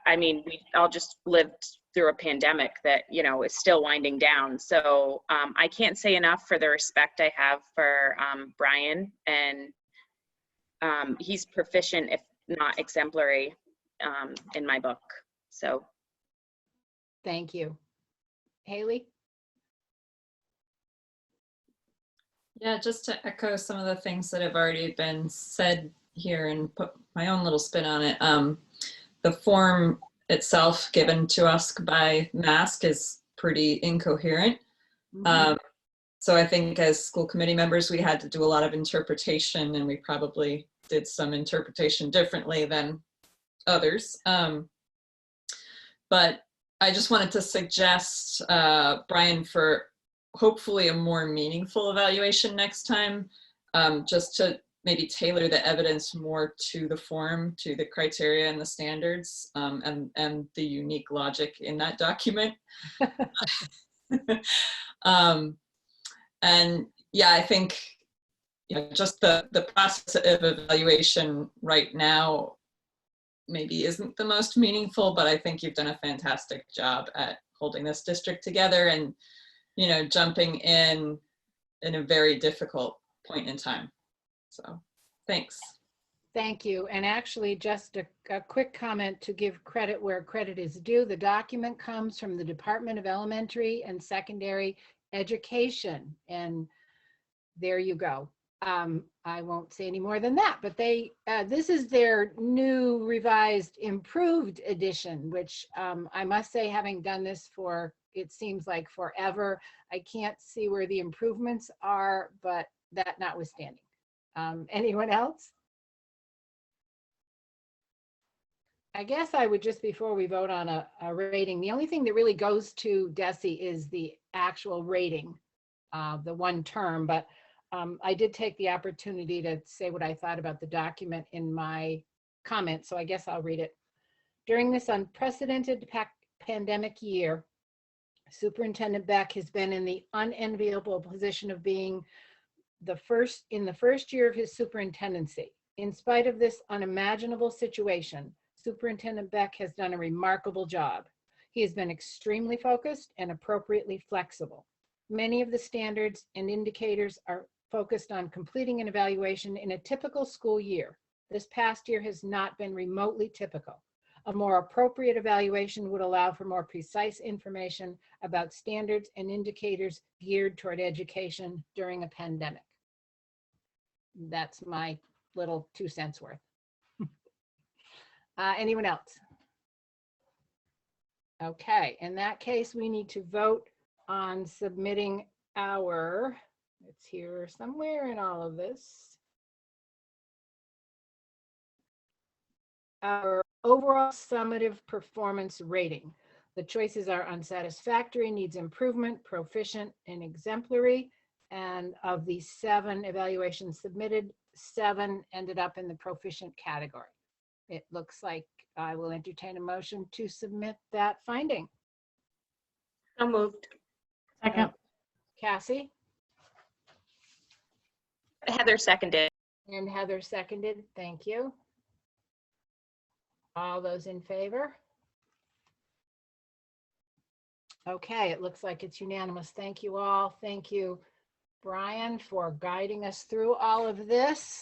S3: I mean, we all just lived through a pandemic that, you know, is still winding down. So I can't say enough for the respect I have for Brian, and he's proficient, if not exemplary, in my book. So.
S1: Thank you. Haley?
S12: Yeah, just to echo some of the things that have already been said here and put my own little spin on it. The form itself given to us by MASC is pretty incoherent. So I think as school committee members, we had to do a lot of interpretation, and we probably did some interpretation differently than others. But I just wanted to suggest, Brian, for hopefully a more meaningful evaluation next time, just to maybe tailor the evidence more to the form, to the criteria and the standards, and the unique logic in that document. And yeah, I think, you know, just the process of evaluation right now maybe isn't the most meaningful, but I think you've done a fantastic job at holding this district together and, you know, jumping in a very difficult point in time. So thanks.
S1: Thank you. And actually, just a quick comment to give credit where credit is due. The document comes from the Department of Elementary and Secondary Education. And there you go. I won't say any more than that, but they this is their new, revised, improved edition, which I must say, having done this for, it seems like forever, I can't see where the improvements are, but that notwithstanding. Anyone else? I guess I would just, before we vote on a rating, the only thing that really goes to DESE is the actual rating, the one term, but I did take the opportunity to say what I thought about the document in my comments, so I guess I'll read it. During this unprecedented pandemic year, Superintendent Beck has been in the unenviable position of being in the first year of his superintendency. In spite of this unimaginable situation, Superintendent Beck has done a remarkable job. He has been extremely focused and appropriately flexible. Many of the standards and indicators are focused on completing an evaluation in a typical school year. This past year has not been remotely typical. A more appropriate evaluation would allow for more precise information about standards and indicators geared toward education during a pandemic. That's my little 2 cents worth. Anyone else? Okay, in that case, we need to vote on submitting our, it's here somewhere in all of this, our overall summative performance rating. The choices are unsatisfactory, needs improvement, proficient, and exemplary. And of the 7 evaluations submitted, 7 ended up in the proficient category. It looks like I will entertain a motion to submit that finding.
S3: So moved.
S8: Second.
S1: Cassie?
S3: Heather seconded.
S1: And Heather seconded. Thank you. All those in favor? Okay, it looks like it's unanimous. Thank you all. Thank you, Brian, for guiding us through all of this.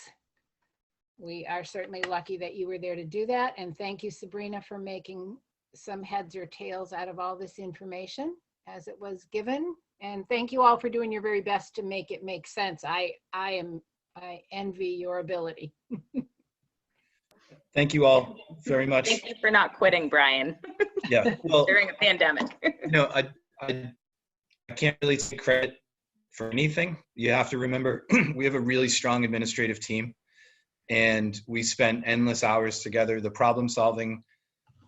S1: We are certainly lucky that you were there to do that. And thank you, Sabrina, for making some heads or tails out of all this information as it was given. And thank you all for doing your very best to make it make sense. I envy your ability.
S5: Thank you all very much.
S3: Thank you for not quitting, Brian,
S5: Yeah, well,
S3: during a pandemic.
S5: I can't really take credit for anything. You have to remember, we have a really strong administrative team, and we spent endless hours together. The problem solving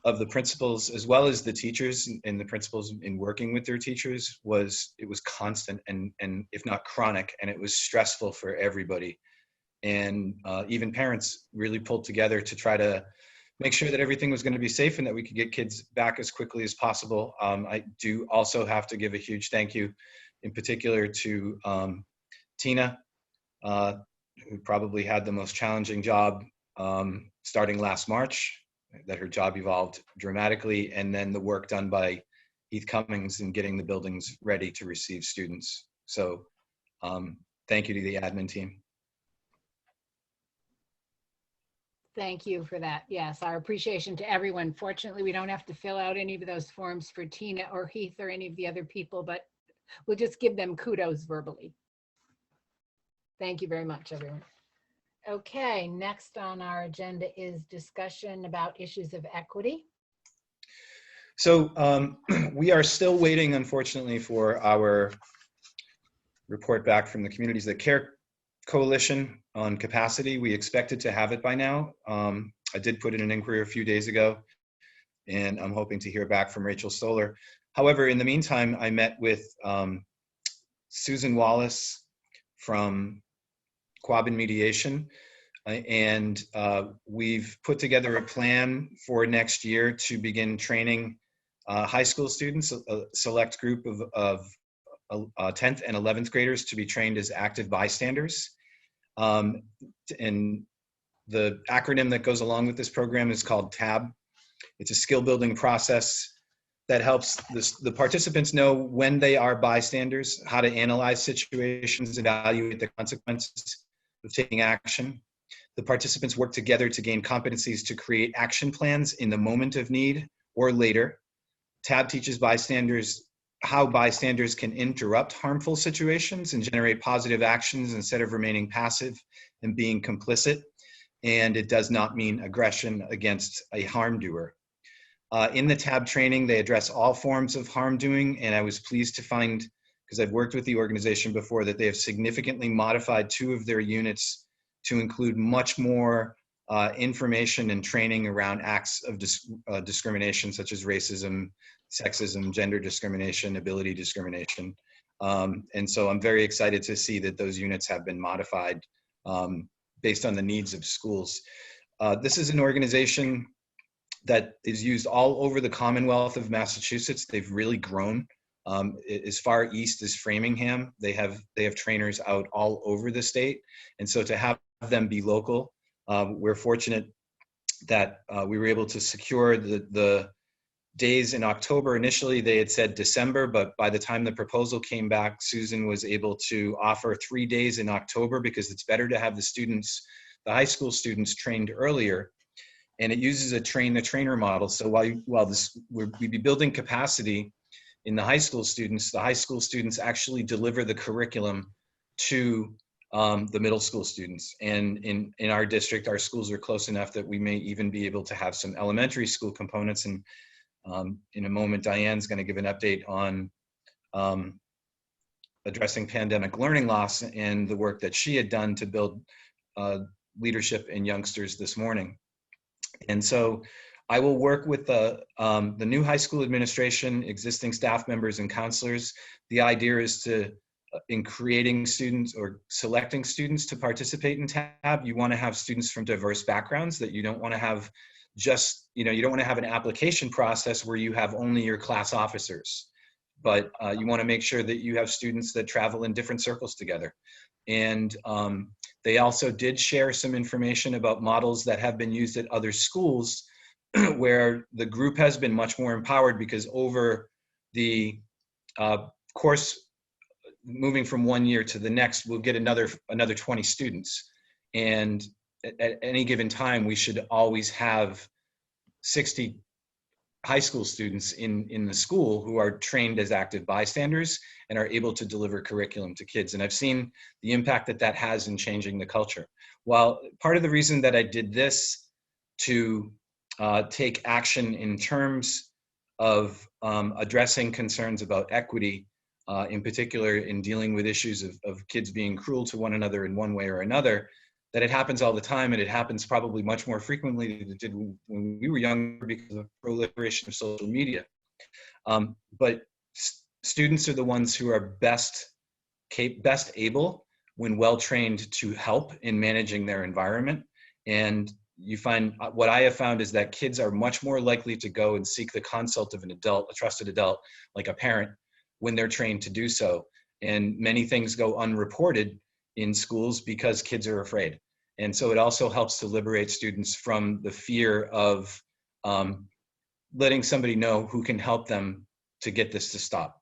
S5: of the principals, as well as the teachers and the principals in working with their teachers, was constant and if not chronic, and it was stressful for everybody. And even parents really pulled together to try to make sure that everything was going to be safe and that we could get kids back as quickly as possible. I do also have to give a huge thank you in particular to Tina, who probably had the most challenging job starting last March, that her job evolved dramatically, and then the work done by Heath Cummings in getting the buildings ready to receive students. So thank you to the admin team.
S1: Thank you for that. Yes, our appreciation to everyone. Fortunately, we don't have to fill out any of those forms for Tina or Heath or any of the other people, but we'll just give them kudos verbally. Thank you very much, everyone. Okay, next on our agenda is discussion about issues of equity.
S5: So we are still waiting, unfortunately, for our report back from the Communities That Care Coalition on capacity. We expected to have it by now. I did put in an inquiry a few days ago, and I'm hoping to hear back from Rachel Stoller. However, in the meantime, I met with Susan Wallace from Quabbin Mediation, and we've put together a plan for next year to begin training high school students, a select group of 10th and 11th graders, to be trained as active bystanders. And the acronym that goes along with this program is called TAB. It's a skill building process that helps the participants know when they are bystanders, how to analyze situations, evaluate the consequences of taking action. The participants work together to gain competencies to create action plans in the moment of need or later. TAB teaches bystanders how bystanders can interrupt harmful situations and generate positive actions instead of remaining passive and being complicit. And it does not mean aggression against a harm doer. In the TAB training, they address all forms of harm doing, and I was pleased to find, because I've worked with the organization before, that they have significantly modified 2 of their units to include much more information and training around acts of discrimination, such as racism, sexism, gender discrimination, ability discrimination. And so I'm very excited to see that those units have been modified based on the needs of schools. This is an organization that is used all over the Commonwealth of Massachusetts. They've really grown. As far east as Framingham, they have trainers out all over the state. And so to have them be local, we're fortunate that we were able to secure the days in October. Initially, they had said December, but by the time the proposal came back, Susan was able to offer 3 days in October, because it's better to have the high school students trained earlier. And it uses a train-the-trainer model. So while we'd be building capacity in the high school students actually deliver the curriculum to the middle school students. And in our district, our schools are close enough that we may even be able to have some elementary school components. And in a moment, Diane's going to give an update on addressing pandemic learning loss and the work that she had done to build leadership in youngsters this morning. And so I will work with the new high school administration, existing staff members and counselors. The idea is to, in creating students or selecting students to participate in TAB, you want to have students from diverse backgrounds, that you don't want to have just, you don't want to have an application process where you have only your class officers, but you want to make sure that you have students that travel in different circles together. And they also did share some information about models that have been used at other schools where the group has been much more empowered because over the course, moving from one year to the next, we'll get another 20 students. And at any given time, we should always have 60 high school students in the school who are trained as active bystanders and are able to deliver curriculum to kids. And I've seen the impact that that has in changing the culture. While part of the reason that I did this to take action in terms of addressing concerns about equity, in particular in dealing with issues of kids being cruel to one another in one way or another, that it happens all the time, and it happens probably much more frequently than it did when we were younger because of the proliferation of social media. But students are the ones who are best able, when well-trained, to help in managing their environment. And you find, what I have found is that kids are much more likely to go and seek the consult of an adult, a trusted adult, like a parent, when they're trained to do so. And many things go unreported in schools because kids are afraid. And so it also helps to liberate students from the fear of letting somebody know who can help them to get this to stop.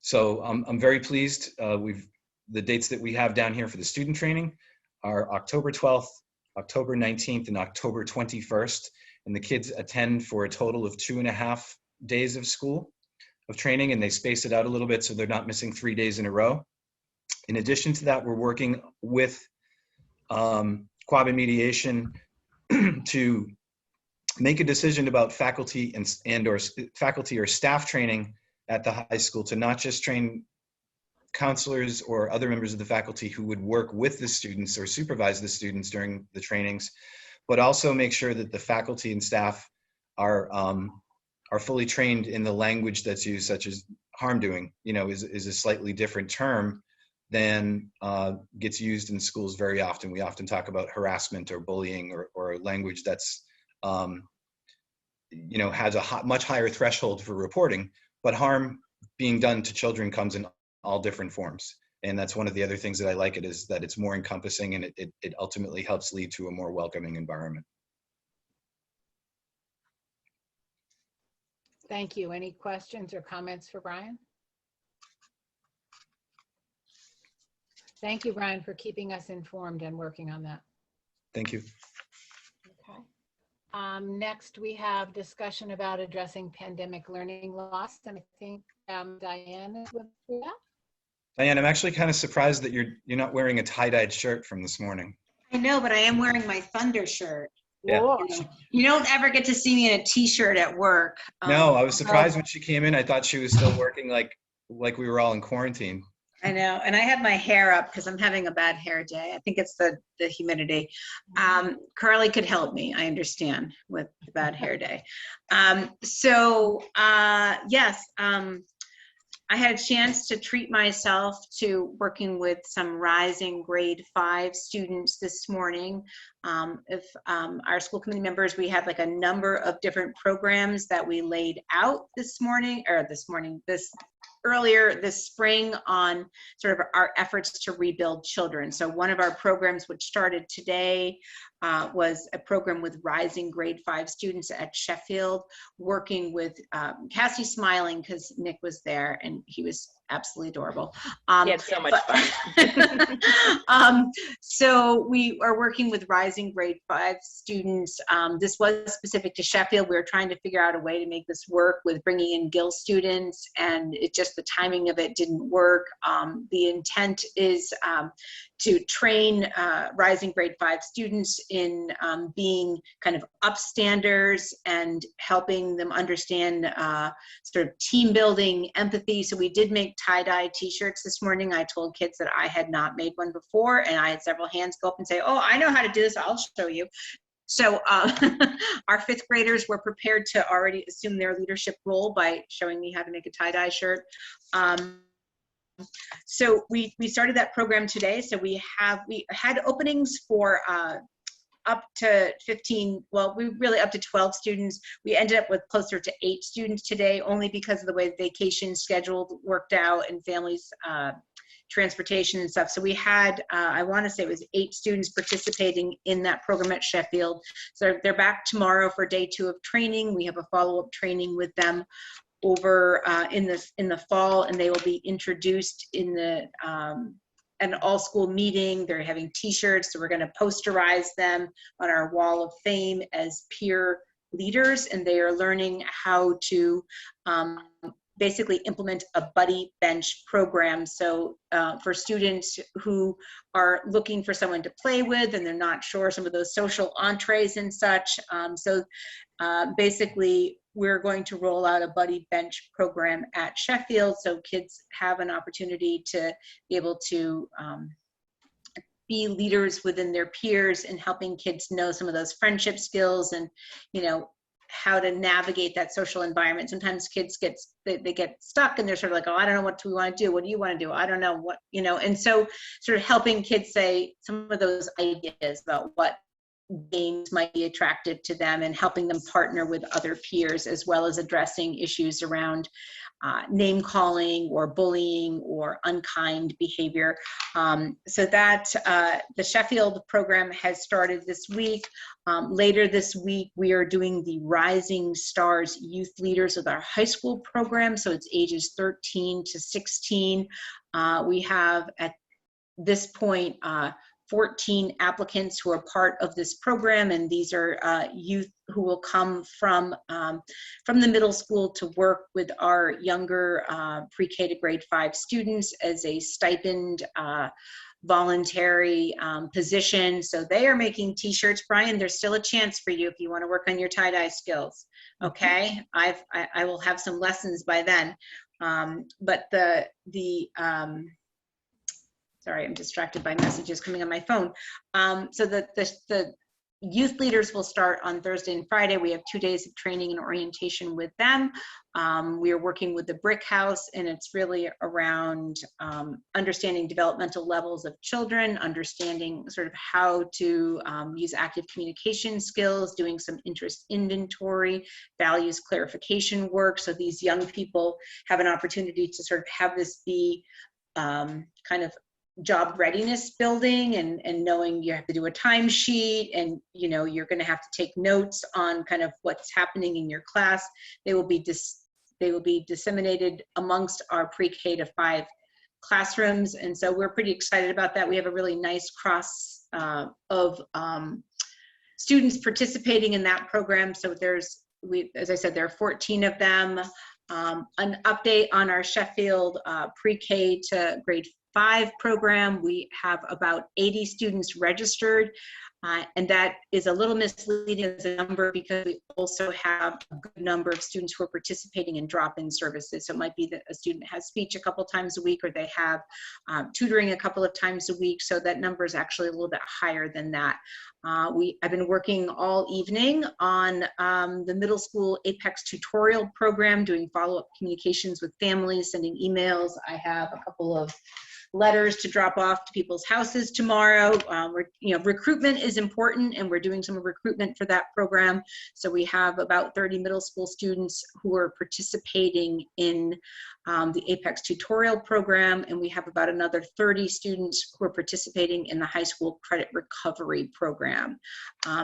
S5: So I'm very pleased. The dates that we have down here for the student training are October 12th, October 19th, and October 21st. And the kids attend for a total of 2.5 days of school, of training, and they space it out a little bit so they're not missing 3 days in a row. In addition to that, we're working with Quabbin Mediation to make a decision about faculty or faculty or staff training at the high school, to not just train counselors or other members of the faculty who would work with the students or supervise the students during the trainings, but also make sure that the faculty and staff are fully trained in the language that's used, such as harm doing, is a slightly different term than gets used in schools very often. We often talk about harassment or bullying or language that's, has a much higher threshold for reporting, but harm being done to children comes in all different forms. And that's one of the other things that I like it, is that it's more encompassing, and it ultimately helps lead to a more welcoming environment.
S1: Thank you. Any questions or comments for Brian? Thank you, Brian, for keeping us informed and working on that.
S5: Thank you.
S1: Okay. Next, we have discussion about addressing pandemic learning loss, and I think Diane is with that.
S5: Diane, I'm actually kind of surprised that you're not wearing a tie-dyed shirt from this morning.
S13: I know, but I am wearing my Thunder shirt.
S5: Yeah.
S13: You don't ever get to see me in a t-shirt at work.
S5: No, I was surprised when she came in. I thought she was still working like we were all in quarantine.
S13: I know, and I had my hair up because I'm having a bad hair day. I think it's the humidity. Carly could help me, I understand, with the bad hair day. Yes, I had a chance to treat myself to working with some rising grade 5 students this morning. Our school committee members, we had like a number of different programs that we laid out earlier this spring on sort of our efforts to rebuild children. So one of our programs, which started today, was a program with rising grade 5 students at Sheffield, working with Cassie smiling because Nick was there and he was absolutely adorable.
S3: He had so much fun.
S13: So we are working with rising grade 5 students. This was specific to Sheffield. We were trying to figure out a way to make this work with bringing in Gill students, and it just, the timing of it didn't work. The intent is to train rising grade 5 students in being kind of upstanders and helping them understand sort of team building, empathy. So we did make tie-dye t-shirts this morning. I told kids that I had not made one before, and I had several hands go up and say, oh, I know how to do this, I'll show you. So our 5th graders were prepared to already assume their leadership role by showing me how to make a tie-dye shirt. So we started that program today. So we had openings for up to 15, well, we really up to 12 students. We ended up with closer to 8 students today, only because of the way the vacation schedule worked out and families transportation and stuff. So we had, I want to say it was 8 students participating in that program at Sheffield. So they're back tomorrow for day 2 of training. We have a follow-up training with them over in the fall, and they will be introduced in the an all-school meeting. They're having T-shirts, so we're going to posterize them on our wall of fame as peer leaders, and they are learning how to basically implement a buddy bench program. So for students who are looking for someone to play with and they're not sure, some of those social entrees and such. Basically, we're going to roll out a buddy bench program at Sheffield, so kids have an opportunity to be able to be leaders within their peers and helping kids know some of those friendship skills and, you know, how to navigate that social environment. Sometimes kids get stuck and they're sort of like, oh, I don't know what we want to do. What do you want to do? I don't know what, you know, and so sort of helping kids say some of those ideas about what games might be attractive to them and helping them partner with other peers, as well as addressing issues around name calling or bullying or unkind behavior. So that the Sheffield program has started this week. Later this week, we are doing the Rising Stars Youth Leaders with our high school program. So it's ages 13 to 16. We have at this point 14 applicants who are part of this program, and these are youth who will come from the middle school to work with our younger pre-K to grade 5 students as a stipend voluntary position. So they are making T-shirts. Brian, there's still a chance for you if you want to work on your tie-dye skills. Okay, I will have some lessons by then. But sorry, I'm distracted by messages coming on my phone. So the youth leaders will start on Thursday and Friday. We have 2 days of training and orientation with them. We are working with the Brick House, and it's really around understanding developmental levels of children, understanding sort of how to use active communication skills, doing some interest inventory, values clarification work. So these young people have an opportunity to sort of have this be kind of job readiness building and knowing you have to do a timesheet, and you know you're going to have to take notes on kind of what's happening in your class. They will be disseminated amongst our pre-K to 5 classrooms, and so we're pretty excited about that. We have a really nice cross of students participating in that program. So as I said, there are 14 of them. An update on our Sheffield pre-K to grade 5 program. We have about 80 students registered, and that is a little misleading as a number because we also have a good number of students who are participating in drop-in services. So it might be that a student has speech a couple times a week, or they have tutoring a couple of times a week. So that number is actually a little bit higher than that. I've been working all evening on the middle school Apex tutorial program, doing follow-up communications with families, sending emails. I have a couple of letters to drop off to people's houses tomorrow. Recruitment is important, and we're doing some recruitment for that program. So we have about 30 middle school students who are participating in the Apex tutorial program, and we have about another 30 students who are participating in the high school credit recovery program.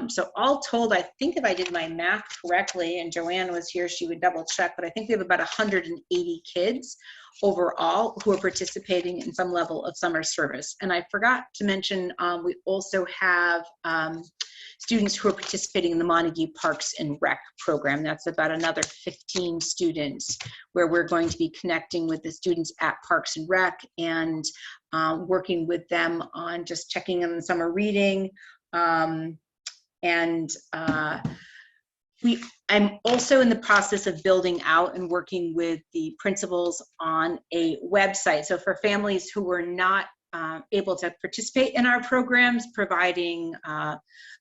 S13: So all told, I think if I did my math correctly, and Joanne was here, she would double check, but I think we have about 180 kids overall who are participating in some level of summer service. And I forgot to mention, we also have students who are participating in the Montague Parks and Rec program. That's about another 15 students where we're going to be connecting with the students at Parks and Rec and working with them on just checking on summer reading. I'm also in the process of building out and working with the principals on a website. So for families who were not able to participate in our programs, providing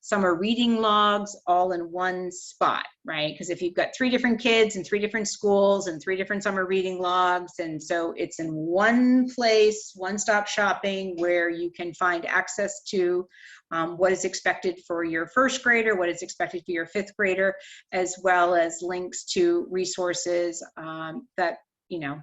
S13: summer reading logs all in one spot, right? Because if you've got 3 different kids in 3 different schools and 3 different summer reading logs, and so it's in one place, one-stop shopping, where you can find access to what is expected for your 1st grader, what is expected for your 5th grader, as well as links to resources that, you know,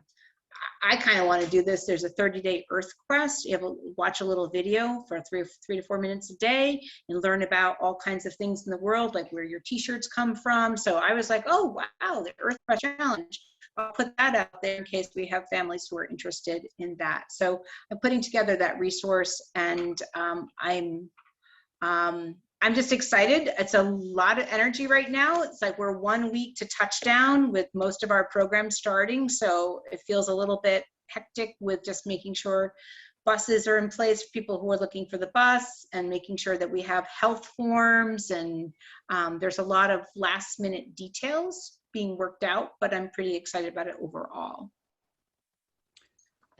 S13: I kind of want to do this. There's a 30-day Earth Quest. You have watch a little video for 3 to 4 minutes a day and learn about all kinds of things in the world, like where your t-shirts come from. So I was like, oh, wow, the Earth Quest Challenge. I'll put that out there in case we have families who are interested in that. So I'm putting together that resource, and I'm just excited. It's a lot of energy right now. It's like we're 1 week to touchdown with most of our programs starting. So it feels a little bit hectic with just making sure buses are in place for people who are looking for the bus, and making sure that we have health forms, and there's a lot of last minute details being worked out, but I'm pretty excited about it overall.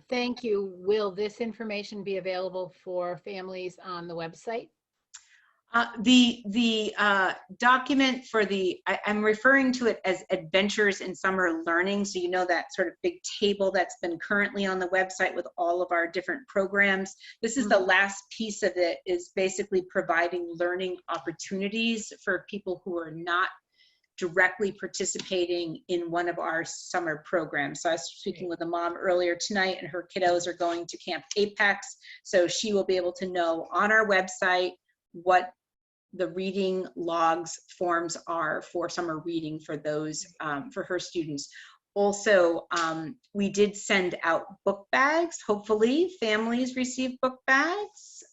S1: Thank you. Will this information be available for families on the website?
S13: The document for I'm referring to it as Adventures in Summer Learning. So you know that sort of big table that's been currently on the website with all of our different programs. This is the last piece of it, is basically providing learning opportunities for people who are not directly participating in one of our summer programs. So I was speaking with a mom earlier tonight, and her kiddos are going to Camp Apex. So she will be able to know on our website what the reading logs forms are for summer reading for those, for her students. Also, we did send out book bags. Hopefully families receive book bags.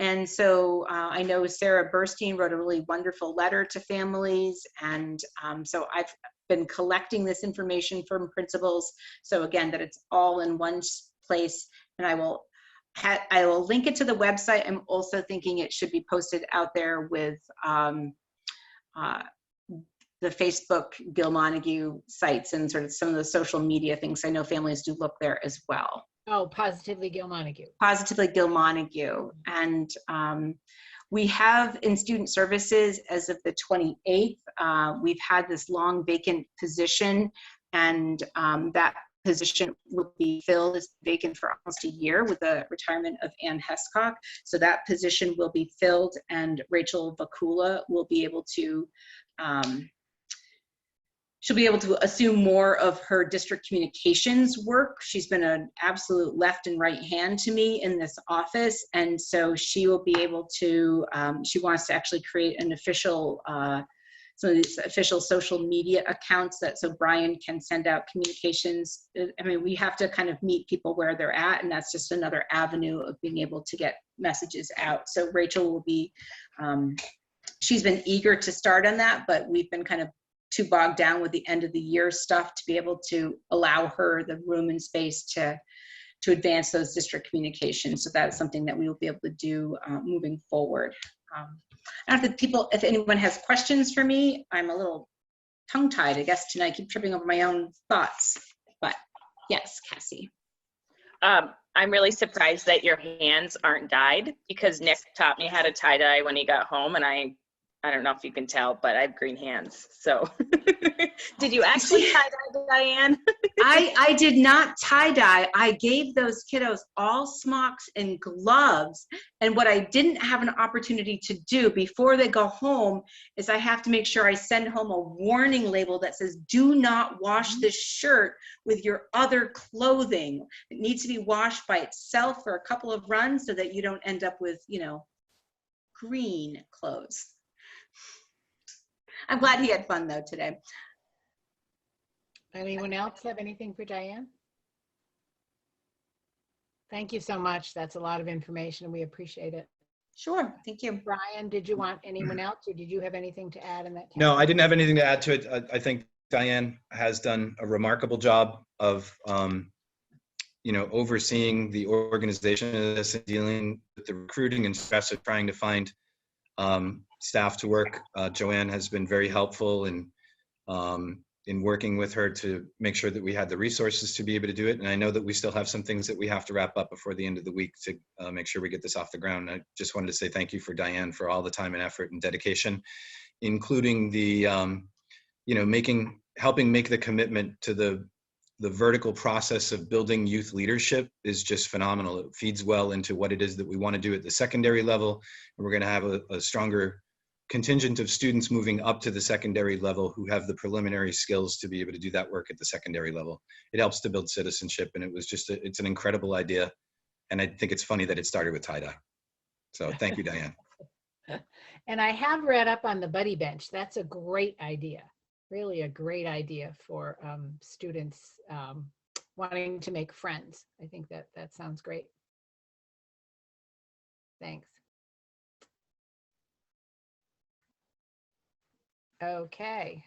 S13: And so I know Sarah Burstein wrote a really wonderful letter to families. And so I've been collecting this information from principals. So again, that it's all in one place, and I will link it to the website. I'm also thinking it should be posted out there with the Facebook Gill-Montague sites and sort of some of the social media things. I know families do look there as well.
S1: Oh, Positively Gill-Montague.
S13: Positively Gill-Montague. And we have in student services, as of the 28th, we've had this long vacant position, and that position will be filled, is vacant for almost a year with the retirement of Ann Hescock. So that position will be filled, and Rachel Vakula will be able to, she'll be able to assume more of her district communications work. She's been an absolute left and right hand to me in this office. And so she will be able to, she wants to actually create an official, some of these official social media accounts so Brian can send out communications. I mean, we have to kind of meet people where they're at, and that's just another avenue of being able to get messages out. So Rachel will be, she's been eager to start on that, but we've been kind of too bogged down with the end of the year stuff to be able to allow her the room and space to advance those district communications. So that's something that we will be able to do moving forward. I don't know if anyone has questions for me. I'm a little tongue-tied, I guess, tonight. I keep tripping over my own thoughts. But yes, Cassie.
S3: I'm really surprised that your hands aren't dyed, because Nick taught me how to tie dye when he got home, and I don't know if you can tell, but I have green hands. So did you actually tie dye, Diane?
S13: I did not tie dye. I gave those kiddos all smocks and gloves. And what I didn't have an opportunity to do before they go home is I have to make sure I send home a warning label that says, do not wash this shirt with your other clothing. It needs to be washed by itself for a couple of runs so that you don't end up with, you know, green clothes. I'm glad he had fun though today.
S1: Anyone else have anything for Diane? Thank you so much. That's a lot of information, and we appreciate it.
S13: Sure, thank you.
S1: Brian, did you want anyone else, or did you have anything to add in that?
S5: No, I didn't have anything to add to it. I think Diane has done a remarkable job of, you know, overseeing the organization of this and dealing with the recruiting and stress of trying to find staff to work. Joanne has been very helpful in working with her to make sure that we had the resources to be able to do it. And I know that we still have some things that we have to wrap up before the end of the week to make sure we get this off the ground. I just wanted to say thank you for Diane for all the time and effort and dedication, including the, you know, helping make the commitment to the vertical process of building youth leadership is just phenomenal. It feeds well into what it is that we want to do at the secondary level. And we're going to have a stronger contingent of students moving up to the secondary level who have the preliminary skills to be able to do that work at the secondary level. It helps to build citizenship, and it was just, it's an incredible idea. And I think it's funny that it started with tie-dye. So thank you, Diane.
S1: And I have read up on the buddy bench. That's a great idea. Really a great idea for students wanting to make friends. I think that sounds great. Thanks. Okay.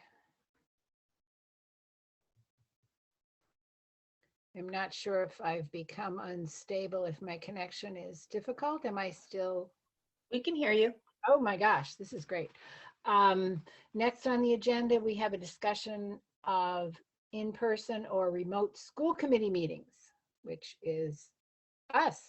S1: I'm not sure if I've become unstable, if my connection is difficult. Am I still?
S3: We can hear you.
S1: Oh my gosh, this is great. Next on the agenda, we have a discussion of in-person or remote school committee meetings, which is us.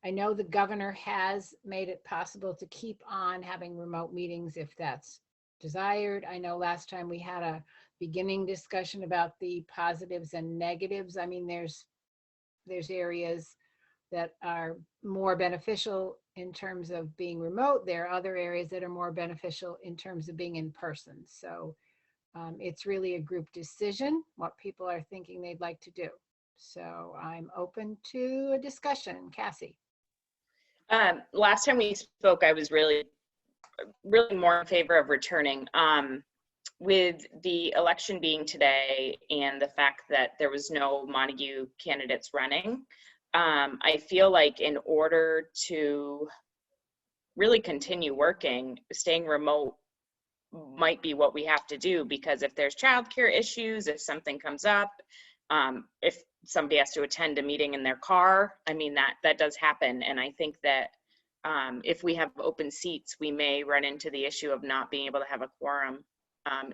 S1: I know the governor has made it possible to keep on having remote meetings if that's desired. I know last time we had a beginning discussion about the positives and negatives. I mean, there's areas that are more beneficial in terms of being remote. There are other areas that are more beneficial in terms of being in person. So it's really a group decision, what people are thinking they'd like to do. So I'm open to a discussion. Cassie.
S3: Last time we spoke, I was really more in favor of returning. With the election being today and the fact that there was no Montague candidates running, I feel like in order to really continue working, staying remote might be what we have to do, because if there's childcare issues, if something comes up, if somebody has to attend a meeting in their car, I mean, that does happen. And I think that if we have open seats, we may run into the issue of not being able to have a quorum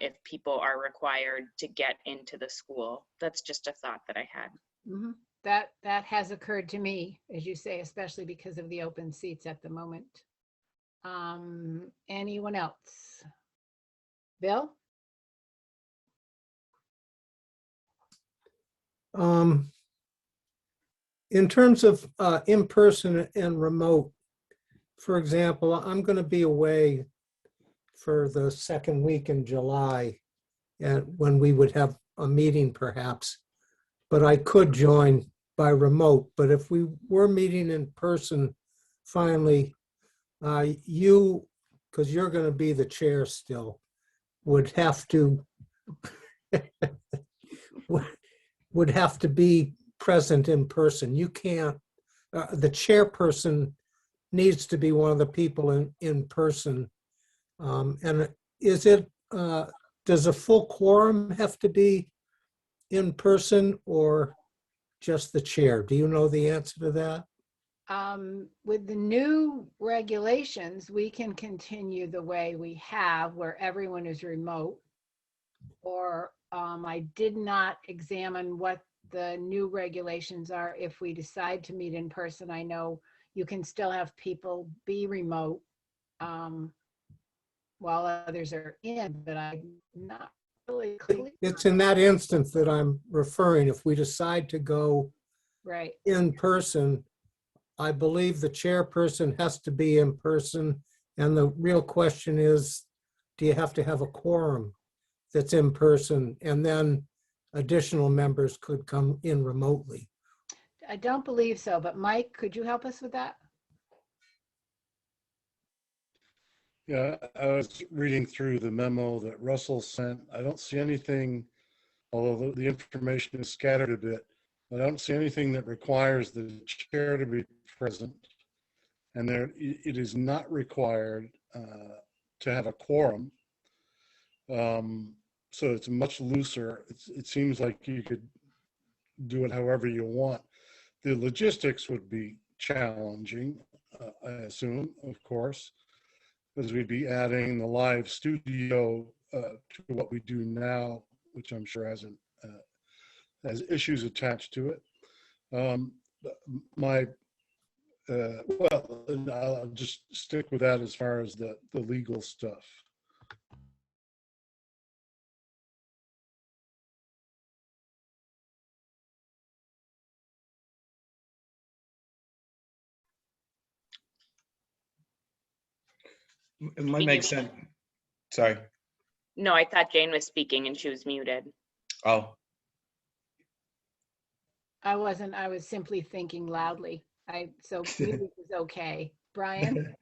S3: if people are required to get into the school. That's just a thought that I had.
S1: Mm-hmm. That has occurred to me, as you say, especially because of the open seats at the moment. Anyone else? Bill?
S4: In terms of in-person and remote, for example, I'm going to be away for the second week in July, and when we would have a meeting perhaps, but I could join by remote. But if we were meeting in person, finally, you, because you're going to be the chair still, would have to would have to be present in person. You can't, the chairperson needs to be one of the people in person. And is it, does a full quorum have to be in person or just the chair? Do you know the answer to that?
S1: With the new regulations, we can continue the way we have where everyone is remote. Or I did not examine what the new regulations are if we decide to meet in person. I know you can still have people be remote while others are in, but I'm not really clear.
S4: It's in that instance that I'm referring. If we decide to go
S1: Right.
S4: in person, I believe the chairperson has to be in person. And the real question is, do you have to have a quorum that's in person? And then additional members could come in remotely.
S1: I don't believe so, but Mike, could you help us with that?
S10: Yeah, I was reading through the memo that Russell sent. I don't see anything, although the information is scattered a bit, but I don't see anything that requires the chair to be present. And it is not required to have a quorum. So it's much looser. It seems like you could do it however you want. The logistics would be challenging, I assume, of course, because we'd be adding the live studio to what we do now, which I'm sure has issues attached to it. Well, I'll just stick with that as far as the legal stuff.
S5: It might make sense. Sorry.
S3: No, I thought Jane was speaking and she was muted.
S5: Oh,
S1: I wasn't, I was simply thinking loudly. So music is okay. Brian?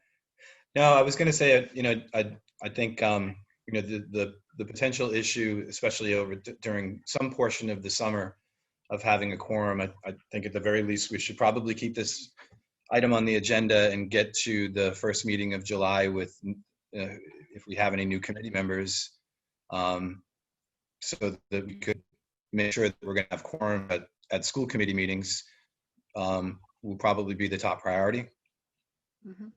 S5: no, I was going to say, I think, the potential issue, especially during some portion of the summer of having a quorum, I think at the very least, we should probably keep this item on the agenda and get to the first meeting of July with, if we have any new committee members, so that we could make sure that we're going to have quorum at school committee meetings, will probably be the top priority.
S1: Mhm.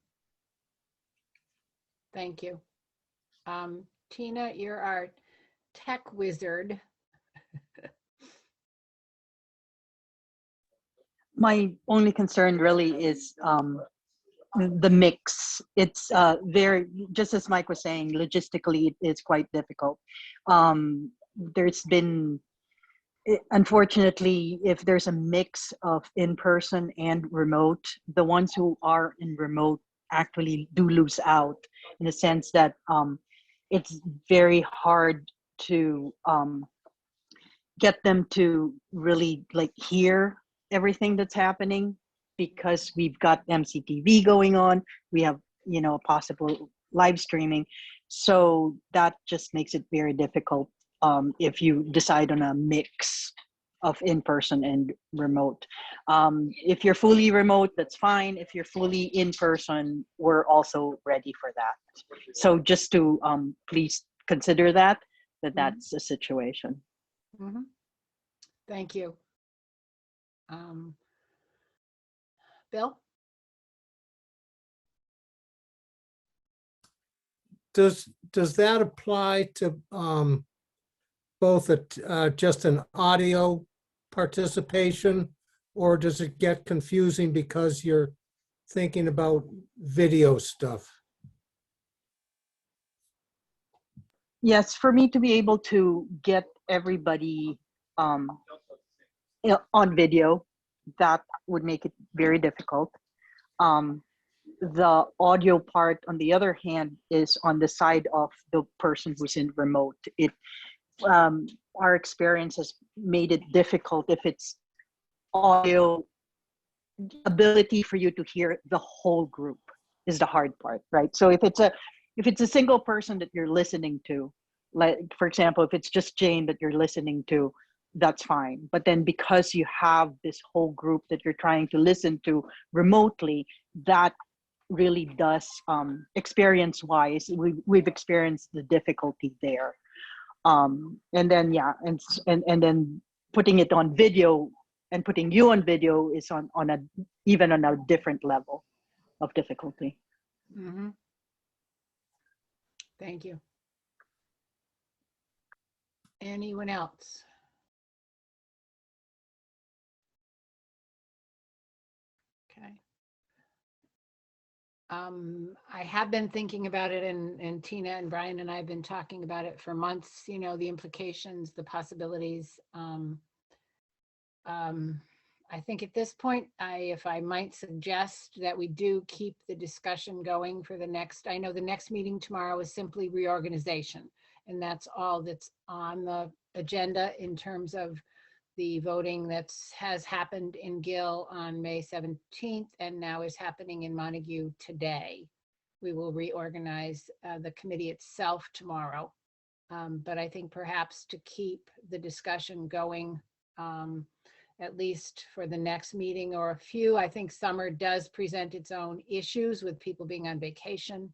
S1: Thank you. Tina, you're our tech wizard.
S7: My only concern really is the mix. It's very, just as Mike was saying, logistically it is quite difficult. There's been, unfortunately, if there's a mix of in-person and remote, the ones who are in remote actually do lose out, in a sense that it's very hard to get them to really like hear everything that's happening, because we've got MCTV going on, we have, possible live streaming. So that just makes it very difficult if you decide on a mix of in-person and remote. If you're fully remote, that's fine. If you're fully in-person, we're also ready for that. So just to please consider that's a situation.
S1: Mhm. Thank you. Bill?
S4: Does that apply to both just an audio participation, or does it get confusing because you're thinking about video stuff?
S7: Yes, for me to be able to get everybody on video, that would make it very difficult. The audio part, on the other hand, is on the side of the person who's in remote. Our experience has made it difficult if it's audio. Ability for you to hear the whole group is the hard part, right? So if it's a single person that you're listening to, like for example, if it's just Jane that you're listening to, that's fine. But then because you have this whole group that you're trying to listen to remotely, that really does, experience wise, we've experienced the difficulty there. And then and then putting it on video and putting you on video is on even on a different level of difficulty.
S1: Mm-hmm. Thank you. Anyone else? Okay. I have been thinking about it, and Tina and Brian and I have been talking about it for months, the implications, the possibilities. I think at this point, if I might suggest that we do keep the discussion going for the next, I know the next meeting tomorrow is simply reorganization, and that's all that's on the agenda in terms of the voting that has happened in Gill on May 17th and now is happening in Montague today. We will reorganize the committee itself tomorrow. But I think perhaps to keep the discussion going, at least for the next meeting or a few. I think summer does present its own issues with people being on vacation.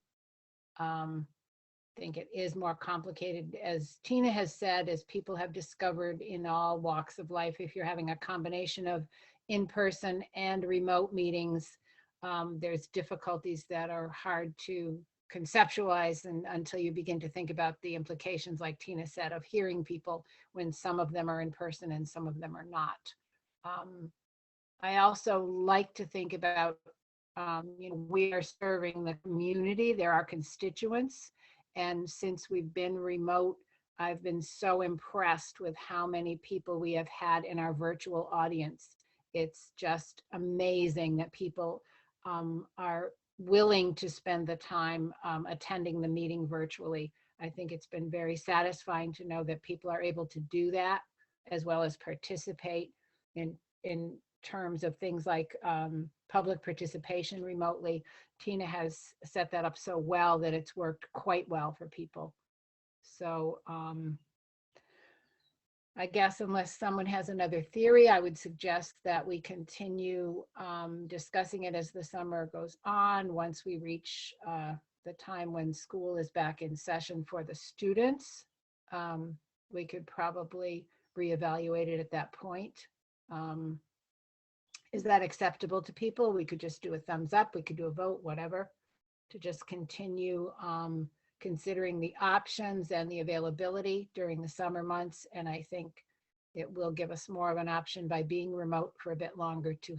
S1: I think it is more complicated, as Tina has said, as people have discovered in all walks of life. If you're having a combination of in-person and remote meetings, there's difficulties that are hard to conceptualize until you begin to think about the implications, like Tina said, of hearing people when some of them are in person and some of them are not. I also like to think about, we are serving the community, they're our constituents. And since we've been remote, I've been so impressed with how many people we have had in our virtual audience. It's just amazing that people are willing to spend the time attending the meeting virtually. I think it's been very satisfying to know that people are able to do that, as well as participate in terms of things like public participation remotely. Tina has set that up so well that it's worked quite well for people. So I guess unless someone has another theory, I would suggest that we continue discussing it as the summer goes on. Once we reach the time when school is back in session for the students, we could probably reevaluate it at that point. Is that acceptable to people? We could just do a thumbs up, we could do a vote, whatever, to just continue considering the options and the availability during the summer months. And I think it will give us more of an option by being remote for a bit longer to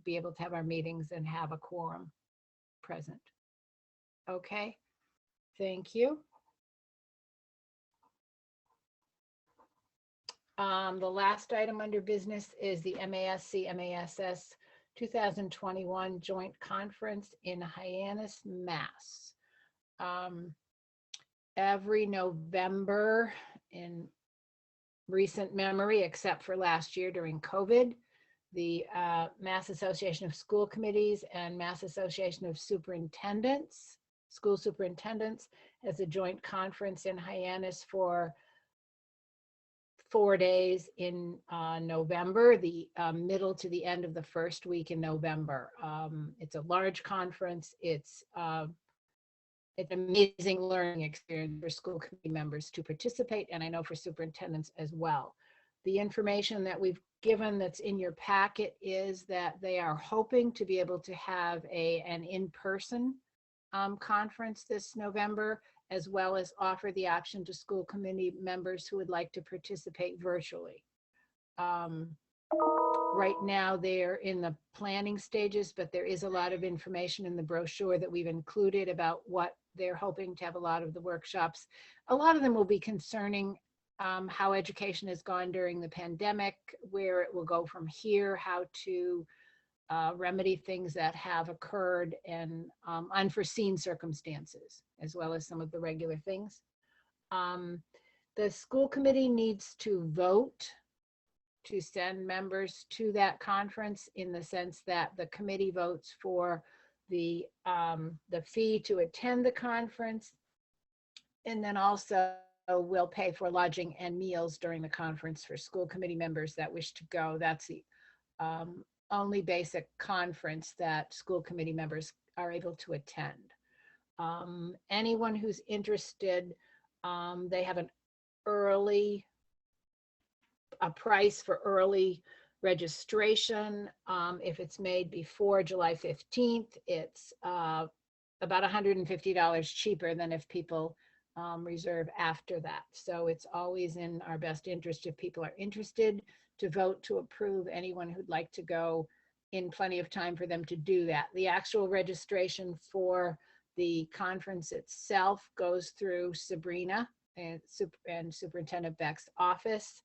S1: be able to have our meetings and have a quorum present. Okay, thank you. The last item under business is the MASC-MASS 2021 Joint Conference in Hyannis, Mass. Every November in recent memory, except for last year during COVID, the Mass Association of School Committees and Mass Association of Superintendents, School Superintendents, has a joint conference in Hyannis for 4 days in November, the middle to the end of the first week in November. It's a large conference. It's an amazing learning experience for school committee members to participate, and I know for superintendents as well. The information that we've given that's in your packet is that they are hoping to be able to have an in-person conference this November, as well as offer the option to school committee members who would like to participate virtually. Right now they're in the planning stages, but there is a lot of information in the brochure that we've included about what they're hoping to have. A lot of the workshops, a lot of them will be concerning how education has gone during the pandemic, where it will go from here, how to remedy things that have occurred, and unforeseen circumstances, as well as some of the regular things. The school committee needs to vote to send members to that conference, in the sense that the committee votes for the fee to attend the conference, and then also will pay for lodging and meals during the conference for school committee members that wish to go. That's the only basic conference that school committee members are able to attend. Anyone who's interested, they have a price for early registration. If it's made before July 15th, it's about $150 cheaper than if people reserve after that. So it's always in our best interest, if people are interested, to vote to approve anyone who'd like to go in plenty of time for them to do that. The actual registration for the conference itself goes through Sabrina and Superintendent Beck's office.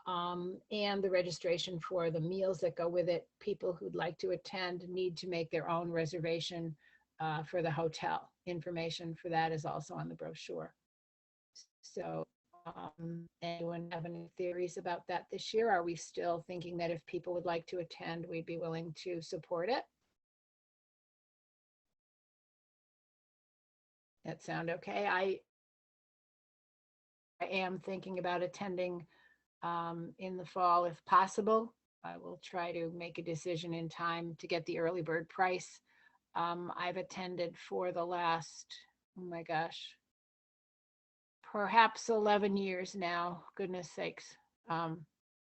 S1: And the registration for the meals that go with it, people who'd like to attend need to make their own reservation for the hotel. Information for that is also on the brochure. So anyone have any theories about that this year? Are we still thinking that if people would like to attend, we'd be willing to support it? That sound okay? I am thinking about attending in the fall if possible. I will try to make a decision in time to get the early bird price. I've attended for the last, oh my gosh, perhaps 11 years now, goodness sakes. And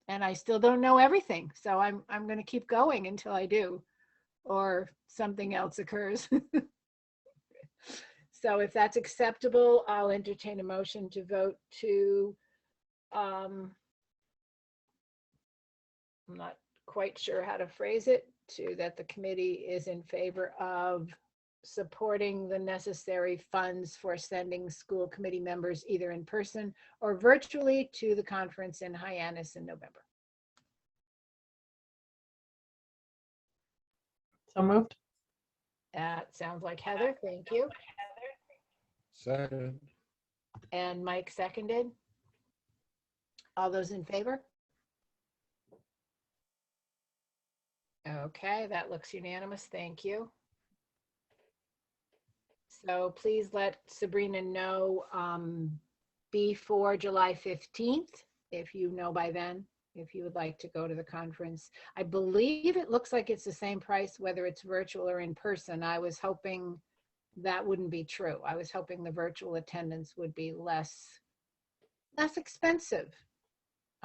S1: I still don't know everything. So I'm going to keep going until I do, or something else occurs. So if that's acceptable, I'll entertain a motion to vote to, I'm not quite sure how to phrase it, that the committee is in favor of supporting the necessary funds for sending school committee members either in person or virtually to the conference in Hyannis in November.
S14: So moved.
S1: That sounds like Heather. Thank you.
S10: Second.
S1: And Mike seconded. All those in favor? Okay, that looks unanimous. Thank you. So please let Sabrina know before July 15th, if you know by then, if you would like to go to the conference. I believe it looks like it's the same price, whether it's virtual or in person. I was hoping that wouldn't be true. I was hoping the virtual attendance would be less expensive.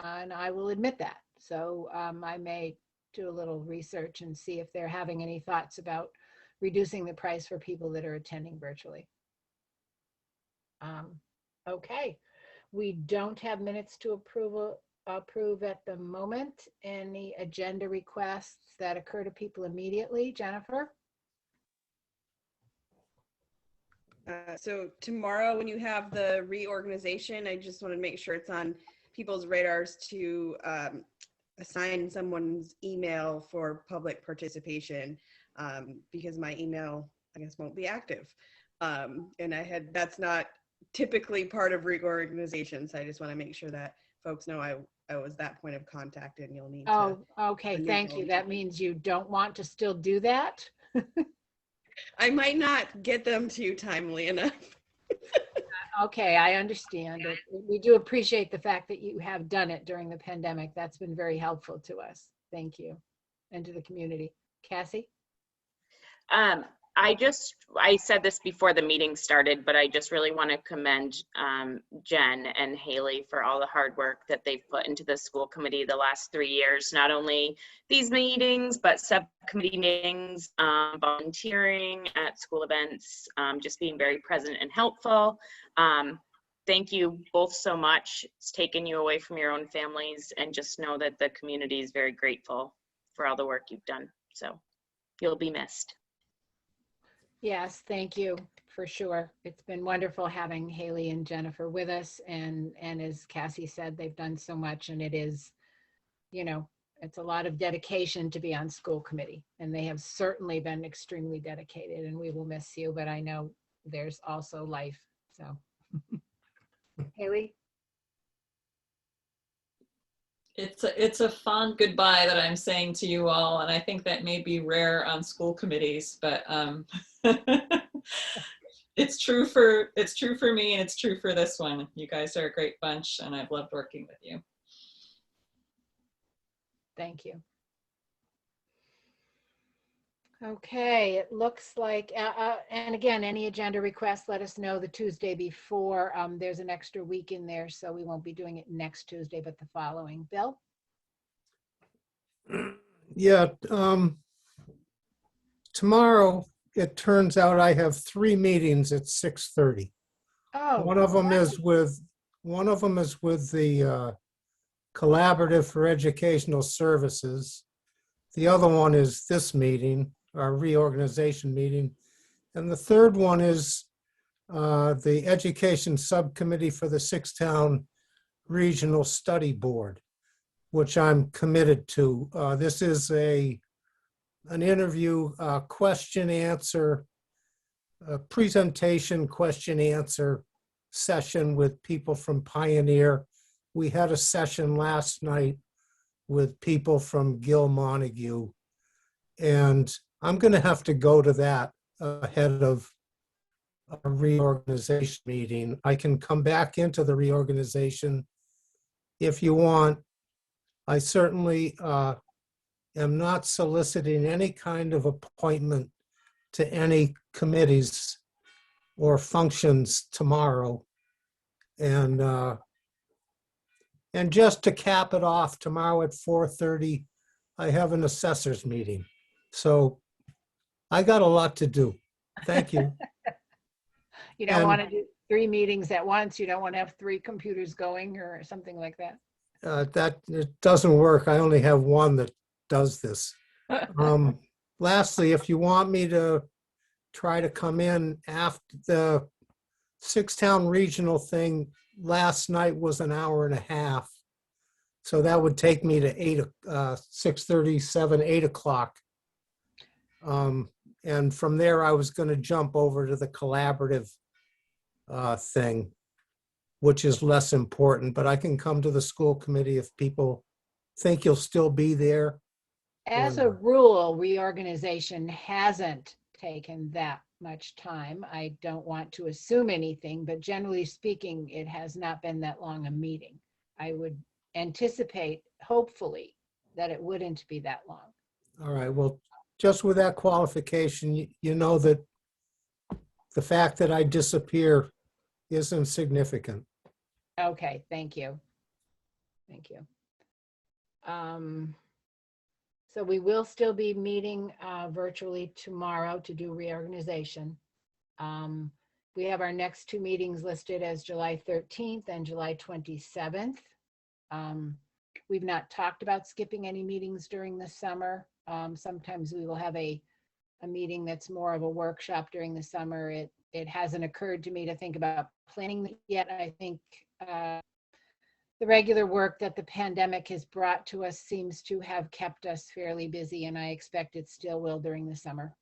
S1: And I will admit that. So I may do a little research and see if they're having any thoughts about reducing the price for people that are attending virtually. Okay, we don't have minutes to approve at the moment. Any agenda requests that occur to people immediately? Jennifer?
S11: So tomorrow when you have the reorganization, I just want to make sure it's on people's radars to assign someone's email for public participation, because my email, I guess, won't be active. And that's not typically part of reorganization. So I just want to make sure that folks know I was that point of contact, and you'll need to.
S1: Oh, okay, thank you. That means you don't want to still do that?
S11: I might not get them to you timely enough.
S1: Okay, I understand it. We do appreciate the fact that you have done it during the pandemic. That's been very helpful to us. Thank you. And to the community. Cassie?
S3: I said this before the meeting started, but I just really want to commend Jen and Haley for all the hard work that they've put into the school committee the last 3 years. Not only these meetings, but subcommittee meetings, volunteering at school events, just being very present and helpful. Thank you both so much. It's taken you away from your own families, and just know that the community is very grateful for all the work you've done. So you'll be missed.
S1: Yes, thank you, for sure. It's been wonderful having Haley and Jennifer with us. And as Cassie said, they've done so much, and it is, it's a lot of dedication to be on school committee. And they have certainly been extremely dedicated, and we will miss you, but I know there's also life, so. Haley?
S12: It's a fond goodbye that I'm saying to you all, and I think that may be rare on school committees, but it's true for me, and it's true for this one. You guys are a great bunch, and I've loved working with you.
S1: Thank you. Okay, it looks like, and again, any agenda requests, let us know the Tuesday before. There's an extra week in there, so we won't be doing it next Tuesday, but the following. Bill?
S4: Yeah, tomorrow, it turns out I have 3 meetings at 6:30.
S1: Oh,
S4: One of them is with the Collaborative for Educational Services. The other one is this meeting, our reorganization meeting. And the third one is the Education Subcommittee for the Six-Town Regional Study Board, which I'm committed to. This is an interview, question-answer, presentation, question-answer session with people from Pioneer. We had a session last night with people from Gill-Montague, and I'm going to have to go to that ahead of a reorganization meeting. I can come back into the reorganization if you want. I certainly am not soliciting any kind of appointment to any committees or functions tomorrow. And just to cap it off, tomorrow at 4:30, I have an assessors meeting. So I got a lot to do. Thank you.
S1: You don't want to do 3 meetings at once. You don't want to have 3 computers going or something like that.
S4: That it doesn't work. I only have one that does this. Lastly, if you want me to try to come in after the 6-town regional thing, last night was an hour and a half. So that would take me to 6:37, 8 o'clock. and from there, I was going to jump over to the collaborative thing, which is less important, but I can come to the school committee if people think you'll still be there.
S1: As
S4: or
S1: a
S4: not.
S1: rule, reorganization hasn't taken that much time. I don't want to assume anything, but generally speaking, it has not been that long a meeting. I would anticipate, hopefully, that it wouldn't be that long.
S4: All right, well, just with that qualification, you know that the fact that I disappear isn't significant.
S1: Okay, thank you. Thank you. So we will still be meeting virtually tomorrow to do reorganization. We have our next two meetings listed as July 13th and July 27th. We've not talked about skipping any meetings during the summer. Sometimes we will have a meeting that's more of a workshop during the summer. It hasn't occurred to me to think about planning yet. I think the regular work that the pandemic has brought to us seems to have kept us fairly busy, and I expect it still will during the summer.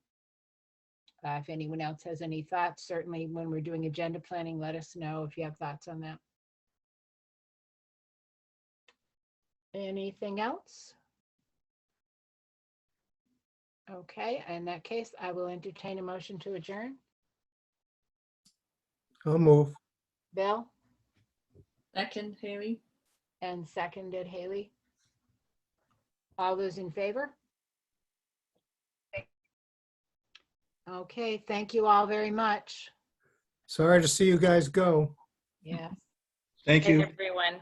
S1: If anyone else has any thoughts, certainly when we're doing agenda planning, let us know if you have thoughts on that. Anything else? Okay, in that case, I will entertain a motion to adjourn.
S4: I'll move.
S1: Bill?
S12: Second, Haley.
S1: And seconded Haley. All those in favor? Okay, thank you all very much.
S4: Sorry to see you guys go.
S1: Yeah.
S5: Thank
S3: Hey,
S5: you.
S3: everyone.